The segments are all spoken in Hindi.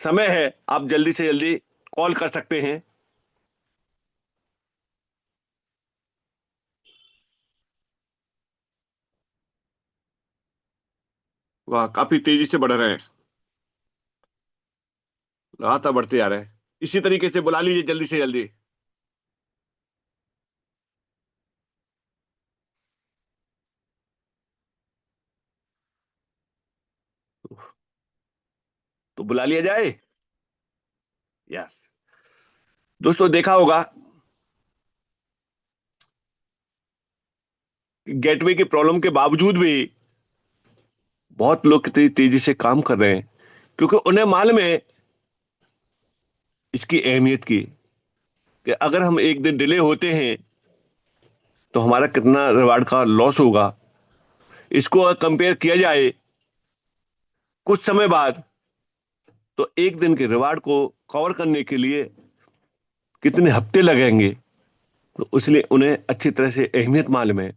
समय है, आप जल्दी से जल्दी कॉल कर सकते हैं। वाह, काफी तेजी से बढ़ रहे हैं, लगातार बढ़ते जा रहे हैं। इसी तरीके से बुला लीजिए जल्दी से जल्दी। तो बुला लिया जाए। यस। दोस्तों, देखा होगा गेटवे की प्रॉब्लम के बावजूद भी बहुत लोग कितनी तेजी से काम कर रहे हैं, क्योंकि उन्हें मालूम है इसकी अहमियत की, कि अगर हम एक दिन डिले होते हैं तो हमारा कितना रिवार्ड का लॉस होगा। इसको अगर कंपेयर किया जाए कुछ समय बाद, तो एक दिन के रिवार्ड को कवर करने के लिए कितने हफ्ते लगेंगे। तो इसलिए उन्हें अच्छी तरह से अहमियत मालूम है।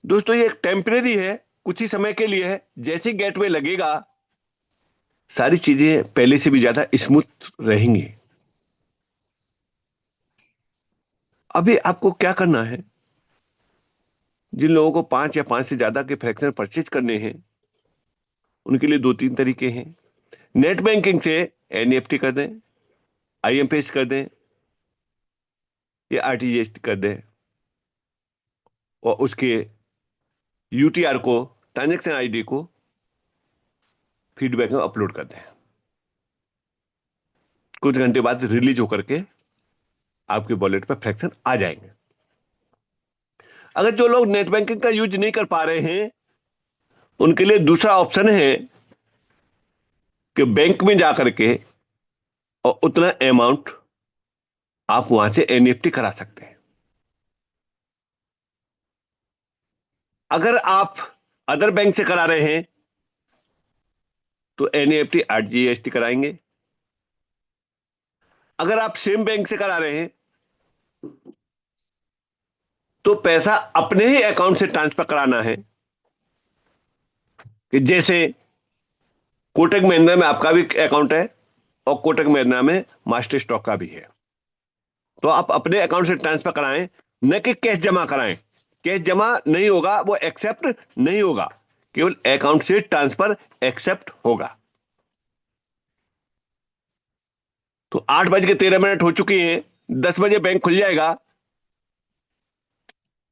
दोस्तों, ये एक टेम्परेरी है, कुछ ही समय के लिए है। जैसे ही गेटवे लगेगा, सारी चीजें पहले से भी ज्यादा स्मूथ रहेंगी। अभी आपको क्या करना है, जिन लोगों को 5 या 5 से ज्यादा के फ्रैक्शन परचेज करने हैं, उनके लिए दो तीन तरीके हैं। नेट बैंकिंग से एनईएफटी कर दें, आईएमपीएस कर दें, या आरटीजीएस कर दें, और उसके यूटीआर को, ट्रांजेक्शन आईडी को फीडबैक में अपलोड कर दें। कुछ घंटे बाद रिलीज होकर के आपके वॉलेट पर फ्रैक्शन आ जाएंगे। अगर जो लोग नेट बैंकिंग का यूज नहीं कर पा रहे हैं, उनके लिए दूसरा ऑप्शन है कि बैंक में जाकर के और उतना अमाउंट आप वहां से एनईएफटी करा सकते हैं। अगर आप अदर बैंक से करा रहे हैं तो एनईएफटी आरटीजीएस कराएंगे। अगर आप सेम बैंक से करा रहे हैं तो पैसा अपने ही अकाउंट से ट्रांसफर कराना है, कि जैसे कोटक महिंद्रा में आपका भी अकाउंट है और कोटक महिंद्रा में मास्टर स्टॉक का भी है। तो आप अपने अकाउंट से ट्रांसफर कराएं, न कि कैश जमा कराएं। कैश जमा नहीं होगा, वो एक्सेप्ट नहीं होगा, केवल अकाउंट से ट्रांसफर एक्सेप्ट होगा। तो 8:13 हो चुकी हैं, 10 बजे बैंक खुल जाएगा।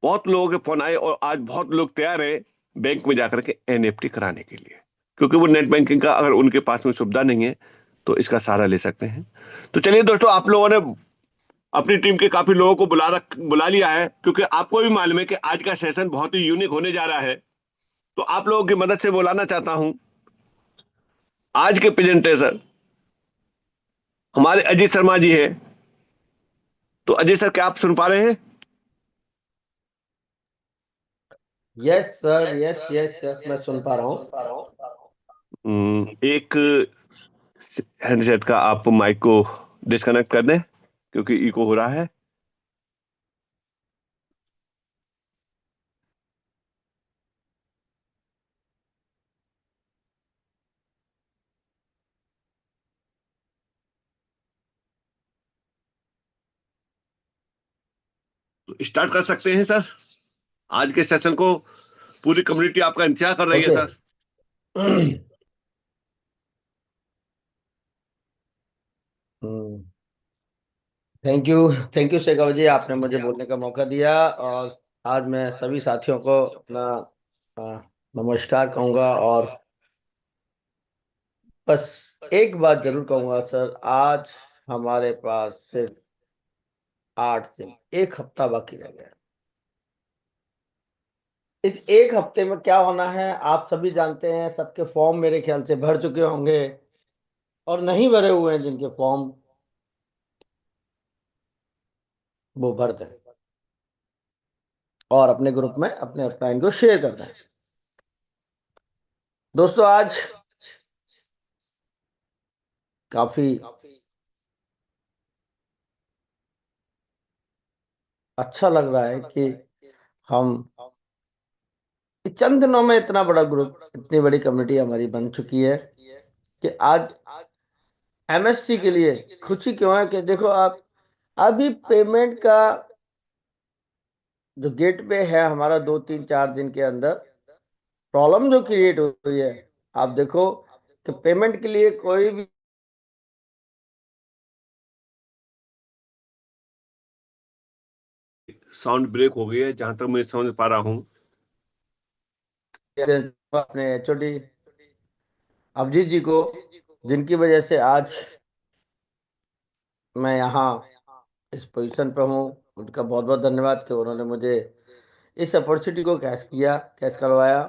बहुत लोगों के फोन आए और आज बहुत लोग तैयार हैं बैंक में जाकर के एनईएफटी कराने के लिए, क्योंकि वो नेट बैंकिंग का अगर उनके पास में सुविधा नहीं है तो इसका सहारा ले सकते हैं। तो चलिए दोस्तों, आप लोगों ने अपनी टीम के काफी लोगों को बुला लिया है, क्योंकि आपको भी मालूम है कि आज का सेशन बहुत ही यूनिक होने जा रहा है। तो आप लोगों की मदद से बुलाना चाहता हूं आज के प्रेजेंटेटर हमारे अजीत शर्मा जी है। तो अजीत सर, क्या आप सुन पा रहे हैं? Yes sir, yes yes yes, मैं सुन पा रहा हूँ। एक हैंडसेट का आप माइक को डिस्कनेक्ट कर दें, क्योंकि इको हो रहा है। तो स्टार्ट कर सकते हैं सर आज के सेशन को। पूरी कम्युनिटी आपका इंतजार कर रही है okay. Sir. Thank you Shekhar ji, आपने मुझे बोलने का मौका दिया। और आज मैं सभी साथियों को अपना नमस्कार कहूँगा। और बस एक बात जरूर कहूँगा सर, आज हमारे पास सिर्फ 8 दिन, एक हफ्ता बाकी रह गया। इस एक हफ्ते में क्या होना है आप सभी जानते हैं। सबके फॉर्म मेरे ख्याल से भर चुके होंगे, और नहीं भरे हुए हैं जिनके फॉर्म, वो भर दें और अपने ग्रुप में अपने अपना इनको शेयर कर दें। दोस्तों, आज काफी अच्छा लग रहा है कि हम चंद दिनों में इतना बड़ा ग्रुप, इतनी बड़ी कम्युनिटी हमारी बन चुकी है। कि आज एमएसटी के लिए खुशी क्यों है कि देखो आप अभी पेमेंट का जो गेट पे है हमारा 2 3 4 दिन के अंदर प्रॉब्लम जो क्रिएट हुई है। आप देखो कि पेमेंट के लिए कोई भी साउंड ब्रेक हो गई है जहां तक मैं समझ पा रहा हूँ। अपने एचओडी अभिजीत जी को, जिनकी वजह से आज मैं यहाँ इस पोजीशन पे हूँ, उनका बहुत बहुत धन्यवाद कि उन्होंने मुझे इस अपॉर्चुनिटी को कैश करवाया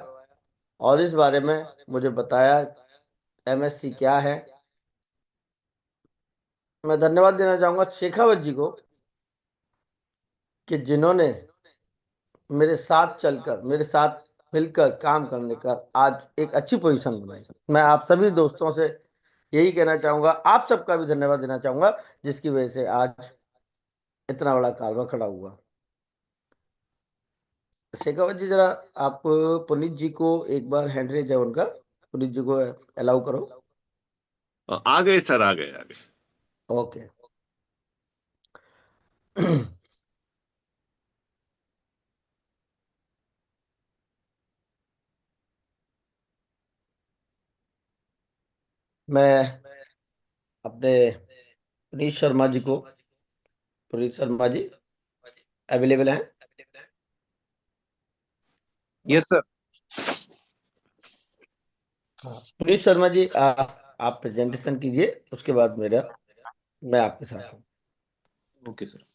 और इस बारे में मुझे बताया एमएससी क्या है। मैं धन्यवाद देना चाहूंगा शेखावत जी को कि जिन्होंने मेरे साथ चलकर मेरे साथ मिलकर काम करने का आज एक अच्छी पोजीशन बनाई। मैं आप सभी दोस्तों से यही कहना चाहूंगा, आप सबका भी धन्यवाद देना चाहूंगा जिसकी वजह से आज इतना बड़ा कारवा खड़ा हुआ। शेखावत जी जरा आप पुनीत जी को एक बार हैंड रेज है उनका, पुनीत जी को अलाउ करो। आ गए सर, आ गए, आ गए। ओके। मैं अपने पुनीत शर्मा जी को, पुनीत शर्मा जी अवेलेबल हैं? Yes sir. हाँ पुनीत शर्मा जी आप प्रेजेंटेशन कीजिए, उसके बाद मैं आपके साथ हूँ। Okay sir.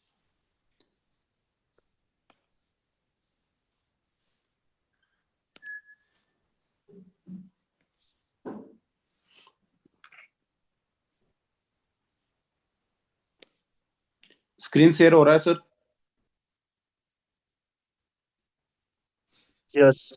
स्क्रीन शेयर हो रहा है सर। यस।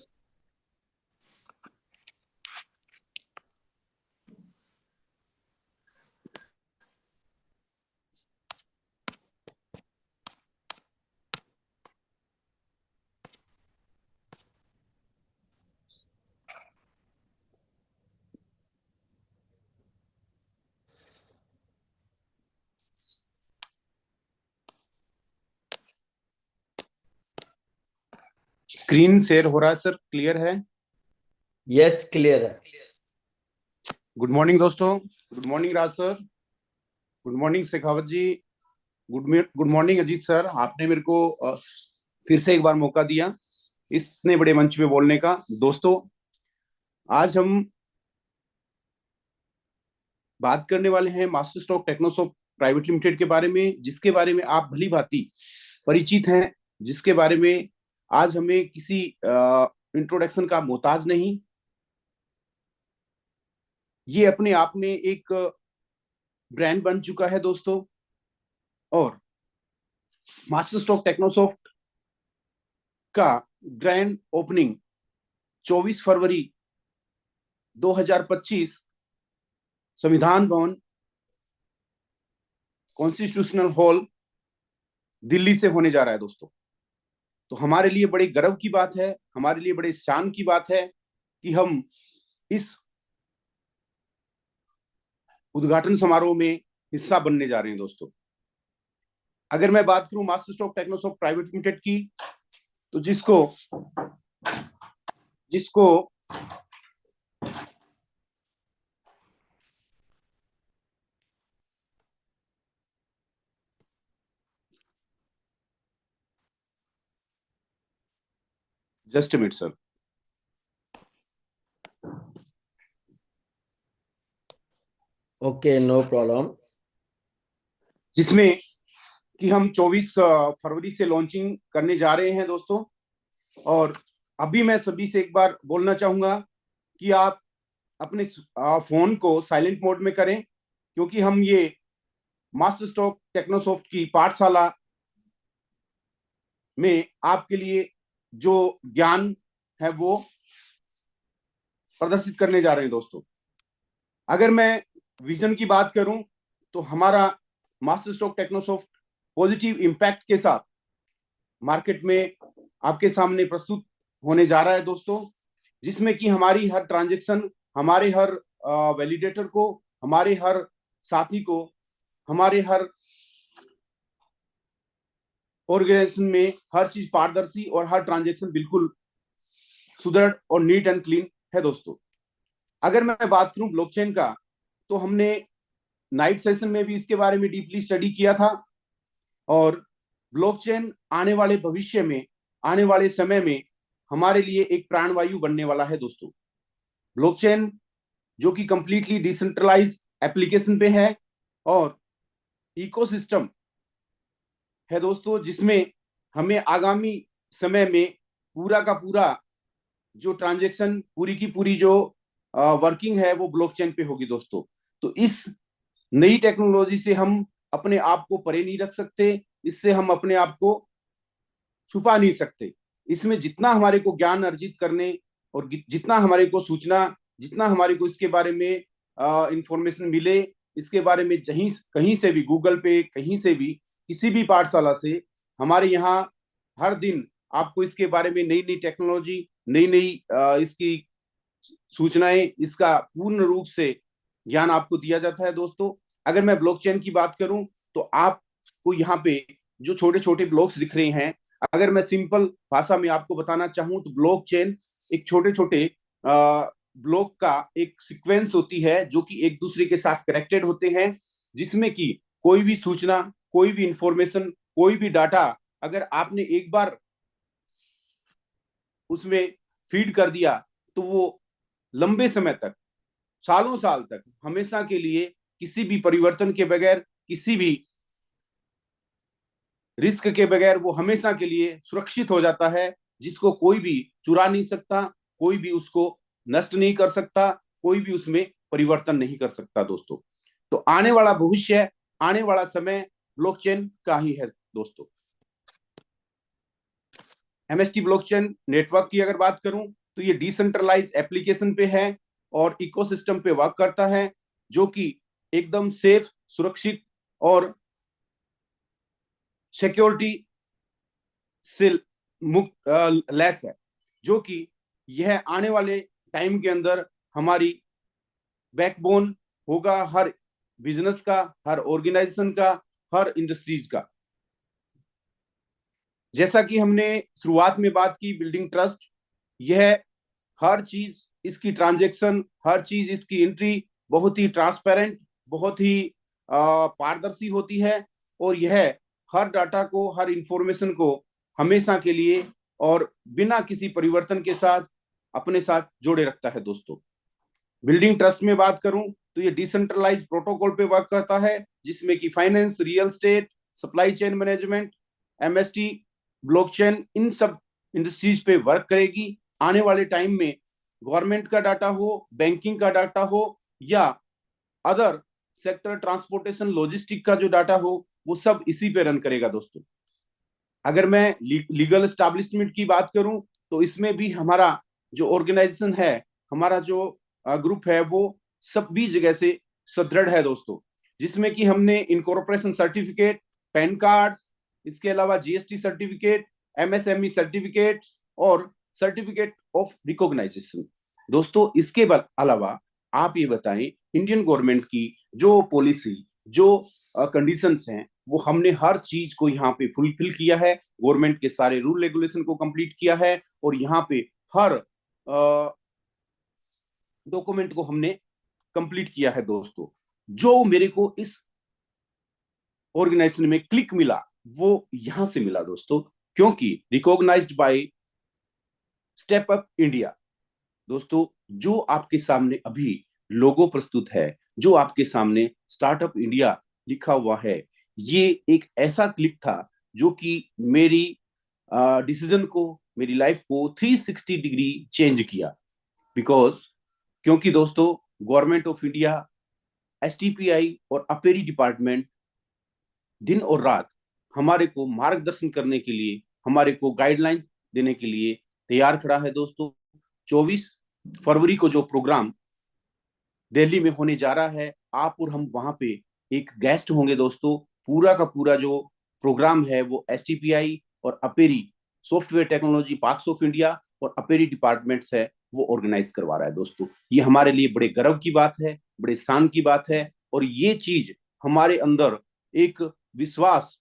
स्क्रीन शेयर हो रहा है सर, क्लियर है? यस क्लियर है। गुड मॉर्निंग दोस्तों। Good morning Raj sir. Good morning Shekhawat ji. Good morning Ajit sir. आपने मेरे को फिर से एक बार मौका दिया इतने बड़े मंच पे बोलने का। दोस्तों आज हम बात करने वाले हैं master stroke Technosoft private limited के बारे में, जिसके बारे में आप भली भांति परिचित हैं, जिसके बारे में आज हमें किसी इंट्रोडक्शन का मोहताज नहीं। ये अपने आप में एक ब्रांड बन चुका है दोस्तों। और मास्टर स्ट्रोक टेक्नोसॉफ्ट का ग्रैंड ओपनिंग 24 फरवरी 2025 संविधान भवन कॉन्स्टिट्यूशनल हॉल दिल्ली से होने जा रहा है दोस्तों। तो हमारे लिए बड़े गर्व की बात है, हमारे लिए बड़े शान की बात है कि हम इस उद्घाटन समारोह में हिस्सा बनने जा रहे हैं दोस्तों। अगर मैं बात करूं master stroke Technosoft private limited की, तो जिसको जिसको just minute sir. Okay no problem. जिसमें कि हम 24 फरवरी से लॉन्चिंग करने जा रहे हैं दोस्तों। और अभी मैं सभी से एक बार बोलना चाहूंगा कि आप अपने फोन को साइलेंट मोड में करें, क्योंकि हम ये मास्टर स्ट्रोक टेक्नोसॉफ्ट की पाठशाला में आपके लिए जो ज्ञान है वो प्रदर्शित करने जा रहे हैं दोस्तों। अगर मैं विजन की बात करूं तो हमारा मास्टर स्ट्रोक टेक्नोसॉफ्ट पॉजिटिव इंपैक्ट के साथ मार्केट में आपके सामने प्रस्तुत होने जा रहा है दोस्तों, जिसमें कि हमारी हर ट्रांजैक्शन, हमारे हर वैलिडेटर को, हमारे हर साथी को, हमारे हर ऑर्गेनाइजेशन में हर चीज पारदर्शी और हर ट्रांजेक्शन बिल्कुल सुदृढ़ और नीट एंड क्लीन है दोस्तों। अगर मैं बात करूं ब्लॉकचेन का, तो हमने नाइट सेशन में भी इसके बारे में डीपली स्टडी किया था, और ब्लॉकचेन आने वाले भविष्य में, आने वाले समय में हमारे लिए एक प्राणवायु बनने वाला है दोस्तों। ब्लॉकचेन जो कि कंप्लीटली डिसेंट्रलाइज एप्लीकेशन पे है और इकोसिस्टम है दोस्तों, जिसमें हमें आगामी समय में पूरा का पूरा जो ट्रांजैक्शन, पूरी की पूरी जो वर्किंग है वो ब्लॉकचेन पे होगी दोस्तों। तो इस नई टेक्नोलॉजी से हम अपने आप को परे नहीं रख सकते, इससे हम अपने आप को छुपा नहीं सकते। इसमें जितना हमारे को ज्ञान अर्जित करने और जितना हमारे को सूचना, जितना हमारे को इसके बारे में इंफॉर्मेशन मिले, इसके बारे में कहीं से भी, गूगल पे कहीं से भी, किसी भी पाठशाला से, हमारे यहाँ हर दिन आपको इसके बारे में नई नई टेक्नोलॉजी, नई नई इसकी सूचनाएं, इसका पूर्ण रूप से ज्ञान आपको दिया जाता है दोस्तों। अगर मैं ब्लॉकचेन की बात करूं, तो आपको यहाँ पे जो छोटे छोटे ब्लॉक्स दिख रहे हैं, अगर मैं सिंपल भाषा में आपको बताना चाहूं, तो ब्लॉकचेन एक छोटे छोटे ब्लॉक का एक सीक्वेंस होती है, जो कि एक दूसरे के साथ कनेक्टेड होते हैं, जिसमें कि कोई भी सूचना, कोई भी इंफॉर्मेशन, कोई भी डाटा अगर आपने एक बार उसमें फीड कर दिया, तो वो लंबे समय तक, सालों साल तक, हमेशा के लिए, किसी भी परिवर्तन के बगैर, किसी भी रिस्क के बगैर वो हमेशा के लिए सुरक्षित हो जाता है, जिसको कोई भी चुरा नहीं सकता, कोई भी उसको नष्ट नहीं कर सकता, कोई भी उसमें परिवर्तन नहीं कर सकता दोस्तों। तो आने वाला भविष्य, आने वाला समय ब्लॉकचेन का ही है दोस्तों। एमएसटी ब्लॉकचेन नेटवर्क की अगर बात करूं, तो ये डिसेंट्रलाइज एप्लीकेशन पे है और इकोसिस्टम पे वर्क करता है, जो कि एकदम सेफ, सुरक्षित और सिक्योरिटी से मुक्त लेस है, जो कि यह आने वाले टाइम के अंदर हमारी बैकबोन होगा, हर बिजनेस का, हर ऑर्गेनाइजेशन का, हर इंडस्ट्रीज का। जैसा कि हमने शुरुआत में बात की, बिल्डिंग ट्रस्ट, यह हर चीज, इसकी ट्रांजैक्शन, हर चीज, इसकी एंट्री बहुत ही ट्रांसपेरेंट, बहुत ही पारदर्शी होती है, और यह हर डाटा को, हर इंफॉर्मेशन को हमेशा के लिए और बिना किसी परिवर्तन के साथ अपने साथ जोड़े रखता है दोस्तों। बिल्डिंग ट्रस्ट में बात करूं, तो ये डिसेंट्रलाइज प्रोटोकॉल पे वर्क करता है, जिसमें कि finance, real estate, supply chain management, MST, blockchain, इन सब इंडस्ट्रीज पे वर्क करेगी। आने वाले टाइम में गवर्नमेंट का डाटा हो, बैंकिंग का डाटा हो, या अदर सेक्टर, ट्रांसपोर्टेशन, लॉजिस्टिक का जो डाटा हो, वो सब इसी पे रन करेगा दोस्तों। अगर मैं लीगल एस्टैब्लिशमेंट की बात करूं, तो इसमें भी हमारा जो ऑर्गेनाइजेशन है, हमारा जो ग्रुप है, वो सब भी जगह से सुदृढ़ है दोस्तों, जिसमें कि हमने इनकॉर्पोरेशन सर्टिफिकेट, पैन कार्ड, इसके अलावा जीएसटी सर्टिफिकेट, एमएसएमई सर्टिफिकेट और सर्टिफिकेट ऑफ रिकॉग्नाइजेशन दोस्तों। इसके अलावा आप ये बताएं, इंडियन गवर्नमेंट की जो पॉलिसी, जो कंडीशंस हैं, वो हमने हर चीज को यहाँ पे फुलफिल किया है, गवर्नमेंट के सारे रूल रेगुलेशन को कंप्लीट किया है, और यहाँ पे हर डॉक्यूमेंट को हमने कंप्लीट किया है दोस्तों। जो मेरे को इस ऑर्गेनाइजेशन में क्लिक मिला, वो यहां से मिला दोस्तों, क्योंकि recognised by step up India दोस्तों। जो आपके सामने अभी लोगो प्रस्तुत है, जो आपके सामने स्टार्टअप इंडिया लिखा हुआ है, ये एक ऐसा क्लिक था जो कि मेरी डिसीजन को, मेरी लाइफ को 360 डिग्री चेंज किया। क्योंकि दोस्तों, गवर्नमेंट ऑफ इंडिया, एसटीपीआई और अपेरी डिपार्टमेंट दिन और रात हमारे को मार्गदर्शन करने के लिए, हमारे को गाइडलाइन देने के लिए तैयार खड़ा है दोस्तों। 24 फरवरी को जो प्रोग्राम दिल्ली में होने जा रहा है, आप और हम वहां पे एक गेस्ट होंगे दोस्तों। पूरा का पूरा जो प्रोग्राम है वो एसटीपीआई और अपेरी, software technology parks of India और अपेरी डिपार्टमेंट है वो ऑर्गेनाइज करवा रहा है दोस्तों। ये हमारे लिए बड़े गर्व की बात है, बड़े शान की बात है, और ये चीज हमारे अंदर एक विश्वास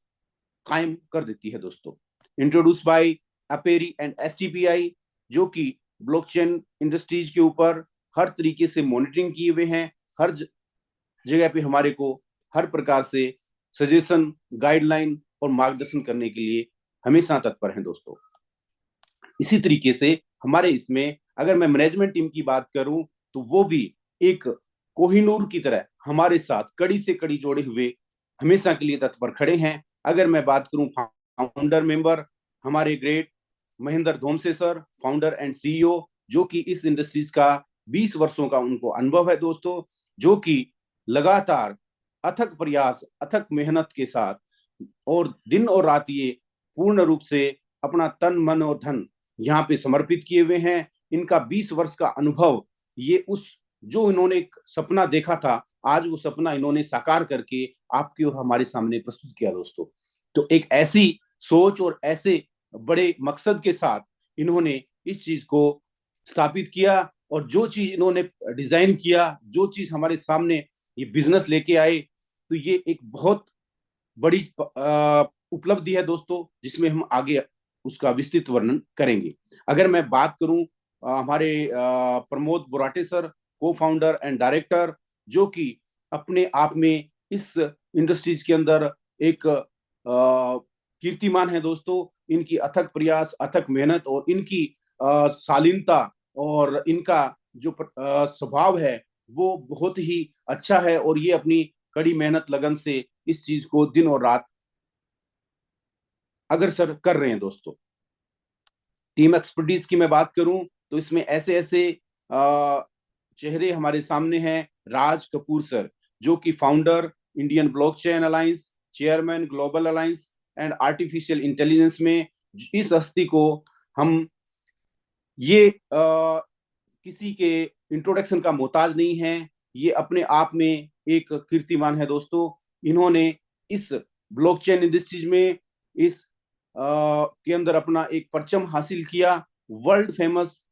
कायम कर देती है दोस्तों। इंट्रोड्यूस बाय अपेरी एंड एसटीपीआई, जो कि ब्लॉकचेन इंडस्ट्रीज के ऊपर हर तरीके से मॉनिटरिंग किए हुए हैं, हर जगह पे हमारे को हर प्रकार से सजेशन, गाइडलाइन और मार्गदर्शन करने के लिए हमेशा तत्पर हैं दोस्तों। इसी तरीके से हमारे इसमें अगर मैं मैनेजमेंट टीम की बात करूं तो वो भी एक कोहिनूर की तरह हमारे साथ कड़ी से कड़ी जोड़े हुए हमेशा के लिए तत्पर खड़े हैं। अगर मैं बात करूं फाउंडर मेंबर, हमारे great Mahendra Dhomse sir, founder and CEO, जो कि इस इंडस्ट्रीज का 20 वर्षों का उनको अनुभव है दोस्तों, जो कि लगातार अथक प्रयास, अथक मेहनत के साथ और दिन और रात ये पूर्ण रूप से अपना तन मन और धन यहाँ पे समर्पित किए हुए हैं। इनका 20 वर्ष का अनुभव, ये उस जो इन्होंने एक सपना देखा था, आज वो सपना इन्होंने साकार करके आपके और हमारे सामने प्रस्तुत किया दोस्तों। तो एक ऐसी सोच और ऐसे बड़े मकसद के साथ इन्होंने इस चीज को स्थापित किया, और जो चीज इन्होंने डिजाइन किया, जो चीज हमारे सामने ये बिजनेस लेके आए, तो ये एक बहुत बड़ी उपलब्धि है दोस्तों, जिसमें हम आगे उसका विस्तृत वर्णन करेंगे। अगर मैं बात करूं हमारे प्रमोद बोराटे सर, को फाउंडर एंड डायरेक्टर, जो कि अपने आप में इस इंडस्ट्रीज के अंदर एक कीर्तिमान है दोस्तों। इनकी अथक प्रयास, अथक मेहनत और इनकी शालीनता और इनका जो स्वभाव है वो बहुत ही अच्छा है, और ये अपनी कड़ी मेहनत लगन से इस चीज को दिन और रात अग्रसर कर रहे हैं दोस्तों। टीम एक्सपर्टीज की मैं बात करूं तो इसमें ऐसे ऐसे चेहरे हमारे सामने हैं। राज कपूर सर, जो कि founder Indian blockchain alliance, chairman global alliance and artificial intelligence में, इस हस्ती को हम ये किसी के इंट्रोडक्शन का मोहताज नहीं है, ये अपने आप में एक कीर्तिमान है दोस्तों। इन्होंने इस ब्लॉकचेन इंडस्ट्रीज में इस के अंदर अपना एक परचम हासिल किया। वर्ल्ड फेमस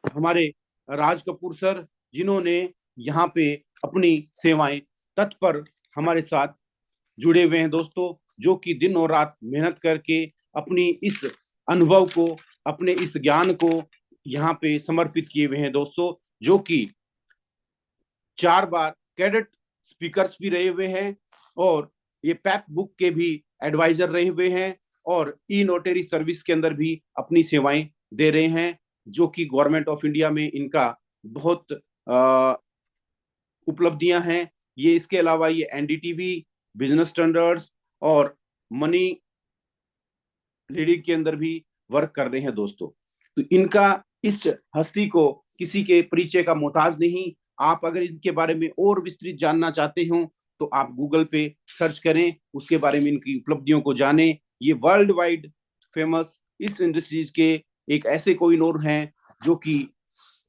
हमारे राज कपूर सर, जिन्होंने यहाँ पे अपनी सेवाएं तत्पर हमारे साथ जुड़े हुए हैं दोस्तों, जो कि दिन और रात मेहनत करके अपनी इस अनुभव को, अपने इस ज्ञान को यहाँ पे समर्पित किए हुए हैं दोस्तों, जो कि 4 बार कैडेट स्पीकर्स भी रहे हुए हैं, और ये पैप बुक के भी एडवाइजर रहे हुए हैं, और ई नोटरी सर्विस के अंदर भी अपनी सेवाएं दे रहे हैं, जो कि गवर्नमेंट ऑफ इंडिया में इनका बहुत उपलब्धियां हैं। ये इसके अलावा ये एनडीटीवी, बिजनेस स्टैंडर्ड्स और मनी लीडिंग के अंदर भी वर्क कर रहे हैं दोस्तों। तो इनका इस हस्ती को किसी के परिचय का मोहताज नहीं। आप अगर इनके बारे में और विस्तृत जानना चाहते हो तो आप गूगल पे सर्च करें, उसके बारे में इनकी उपलब्धियों को जानें। ये वर्ल्ड वाइड फेमस इस इंडस्ट्रीज के एक ऐसे कोहिनूर हैं जो कि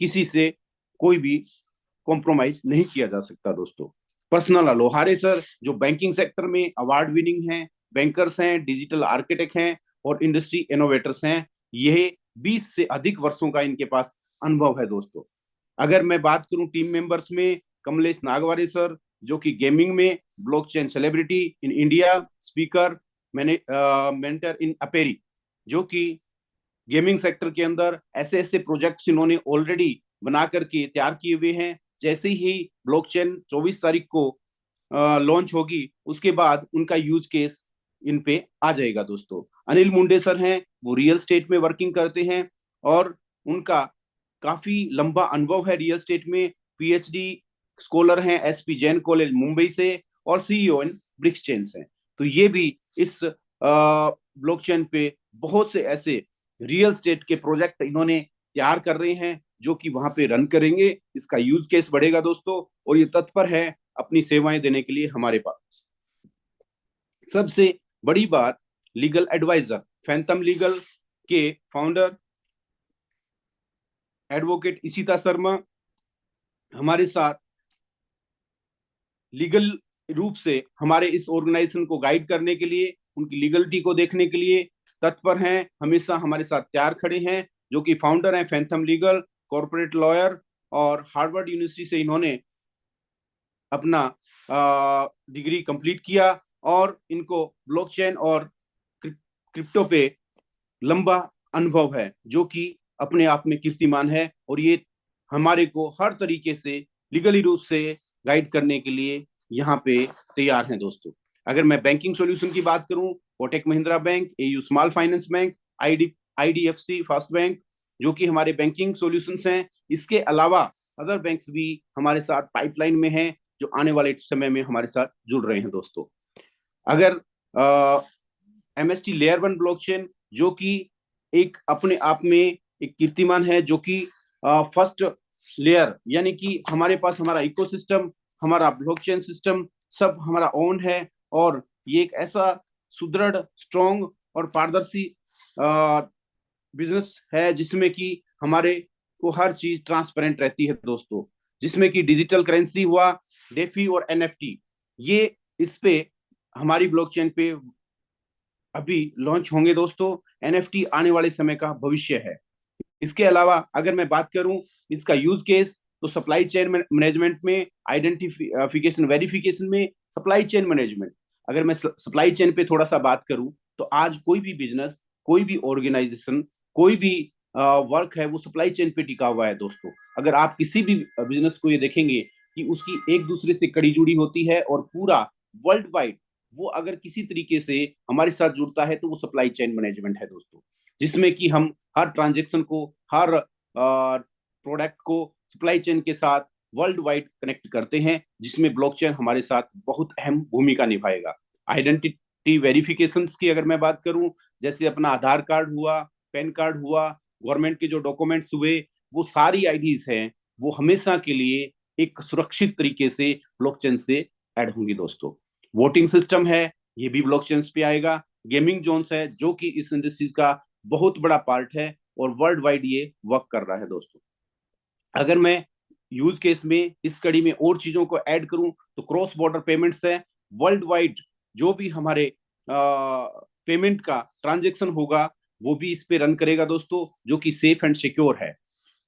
किसी से कोई भी कॉम्प्रोमाइज नहीं किया जा सकता दोस्तों। पर्सनल लोहारे सर, जो बैंकिंग सेक्टर में अवार्ड विनिंग हैं, बैंकर्स हैं, डिजिटल आर्किटेक्ट हैं और इंडस्ट्री इनोवेटर्स हैं। यह 20 से अधिक वर्षों का इनके पास अनुभव है दोस्तों। अगर मैं बात करूं टीम मेंबर्स में, कमलेश नागवारे सर, जो कि गेमिंग में blockchain celebrity in India, speaker, mentor in अपेरी, जो कि गेमिंग सेक्टर के अंदर ऐसे ऐसे प्रोजेक्ट्स इन्होंने ऑलरेडी बना करके तैयार किए हुए हैं। जैसे ही ब्लॉकचेन 24 तारीख को लॉन्च होगी, उसके बाद उनका यूज केस इन पे आ जाएगा दोस्तों। अनिल मुंडे सर हैं, वो रियल स्टेट में वर्किंग करते हैं और उनका काफी लंबा अनुभव है रियल स्टेट में। पीएचडी स्कॉलर हैं एसपी जैन कॉलेज मुंबई से और सीईओ इन ब्रिक्स चेन से। तो ये भी इस ब्लॉकचेन पे बहुत से ऐसे रियल स्टेट के प्रोजेक्ट इन्होंने तैयार कर रहे हैं जो कि वहां पे रन करेंगे। इसका यूज केस बढ़ेगा दोस्तों, और ये तत्पर है अपनी सेवाएं देने के लिए हमारे पास। सबसे बड़ी बात, लीगल एडवाइजर फैंथम लीगल के फाउंडर एडवोकेट इशिता शर्मा हमारे साथ लीगल रूप से हमारे इस ऑर्गेनाइजेशन को गाइड करने के लिए, उनकी लीगलिटी को देखने के लिए तत्पर हैं, हमेशा हमारे साथ तैयार खड़े हैं। जो कि फाउंडर हैं फैंथम लीगल, कॉर्पोरेट लॉयर, और हार्वर्ड यूनिवर्सिटी से इन्होंने अपना डिग्री कंप्लीट किया, और इनको ब्लॉकचेन और क्रिप्टो पे लंबा अनुभव है, जो कि अपने आप में कीर्तिमान है, और ये हमारे को हर तरीके से लीगली रूप से गाइड करने के लिए यहाँ पे तैयार हैं दोस्तों। अगर मैं बैंकिंग सॉल्यूशन की बात करूं, Kotak Mahindra bank, AU small finance bank, IDFC first bank, जो कि हमारे बैंकिंग सॉल्यूशंस हैं। इसके अलावा अदर बैंक्स भी हमारे साथ पाइपलाइन में हैं, जो आने वाले समय में हमारे साथ जुड़ रहे हैं दोस्तों। अगर एमएसटी लेयर 1 ब्लॉकचेन, जो कि एक अपने आप में एक कीर्तिमान है, जो कि फर्स्ट लेयर, यानी कि हमारे पास हमारा इकोसिस्टम, हमारा ब्लॉकचेन सिस्टम सब हमारा ओन है, और ये एक ऐसा सुदृढ़, स्ट्रॉन्ग और पारदर्शी बिजनेस है जिसमें कि हमारे को हर चीज ट्रांसपेरेंट रहती है दोस्तों, जिसमें कि डिजिटल करेंसी हुआ, डेफी और एनएफटी, ये इस पे हमारी ब्लॉकचेन पे अभी लॉन्च होंगे दोस्तों। एनएफटी आने वाले समय का भविष्य है। इसके अलावा अगर मैं बात करूं इसका यूज केस, तो सप्लाई चेन मैनेजमेंट में, आइडेंटिफिकेशन वेरिफिकेशन में, सप्लाई चेन मैनेजमेंट। अगर मैं सप्लाई चेन पे थोड़ा सा बात करूं, तो आज कोई भी बिजनेस, कोई भी ऑर्गेनाइजेशन, कोई भी वर्क है, वो सप्लाई चेन पे टिका हुआ है दोस्तों। अगर आप किसी भी बिजनेस को ये देखेंगे कि उसकी एक दूसरे से कड़ी जुड़ी होती है, और पूरा वर्ल्ड वाइड वो अगर किसी तरीके से हमारे साथ जुड़ता है, तो वो सप्लाई चेन मैनेजमेंट है दोस्तों, जिसमें कि हम हर ट्रांजेक्शन को, हर प्रोडक्ट को सप्लाई चेन के साथ वर्ल्ड वाइड कनेक्ट करते हैं, जिसमें ब्लॉकचेन हमारे साथ बहुत अहम भूमिका निभाएगा। आइडेंटिटी वेरिफिकेशन की अगर मैं बात करूं, जैसे अपना आधार कार्ड हुआ, पैन कार्ड हुआ, गवर्नमेंट के जो डॉक्यूमेंट्स हुए, वो सारी आईडीज हैं, वो हमेशा के लिए एक सुरक्षित तरीके से ब्लॉकचेन से ऐड होंगी दोस्तों। वोटिंग सिस्टम है, ये भी ब्लॉकचेन पे आएगा। गेमिंग जोन्स है, जो कि इस इंडस्ट्रीज का बहुत बड़ा पार्ट है, और वर्ल्ड वाइड ये वर्क कर रहा है दोस्तों। अगर मैं यूज केस में इस कड़ी में और चीजों को ऐड करूं, तो क्रॉस बॉर्डर पेमेंट्स है। वर्ल्ड वाइड जो भी हमारे पेमेंट का ट्रांजेक्शन होगा, वो भी इस पे रन करेगा दोस्तों, जो कि सेफ एंड सिक्योर है।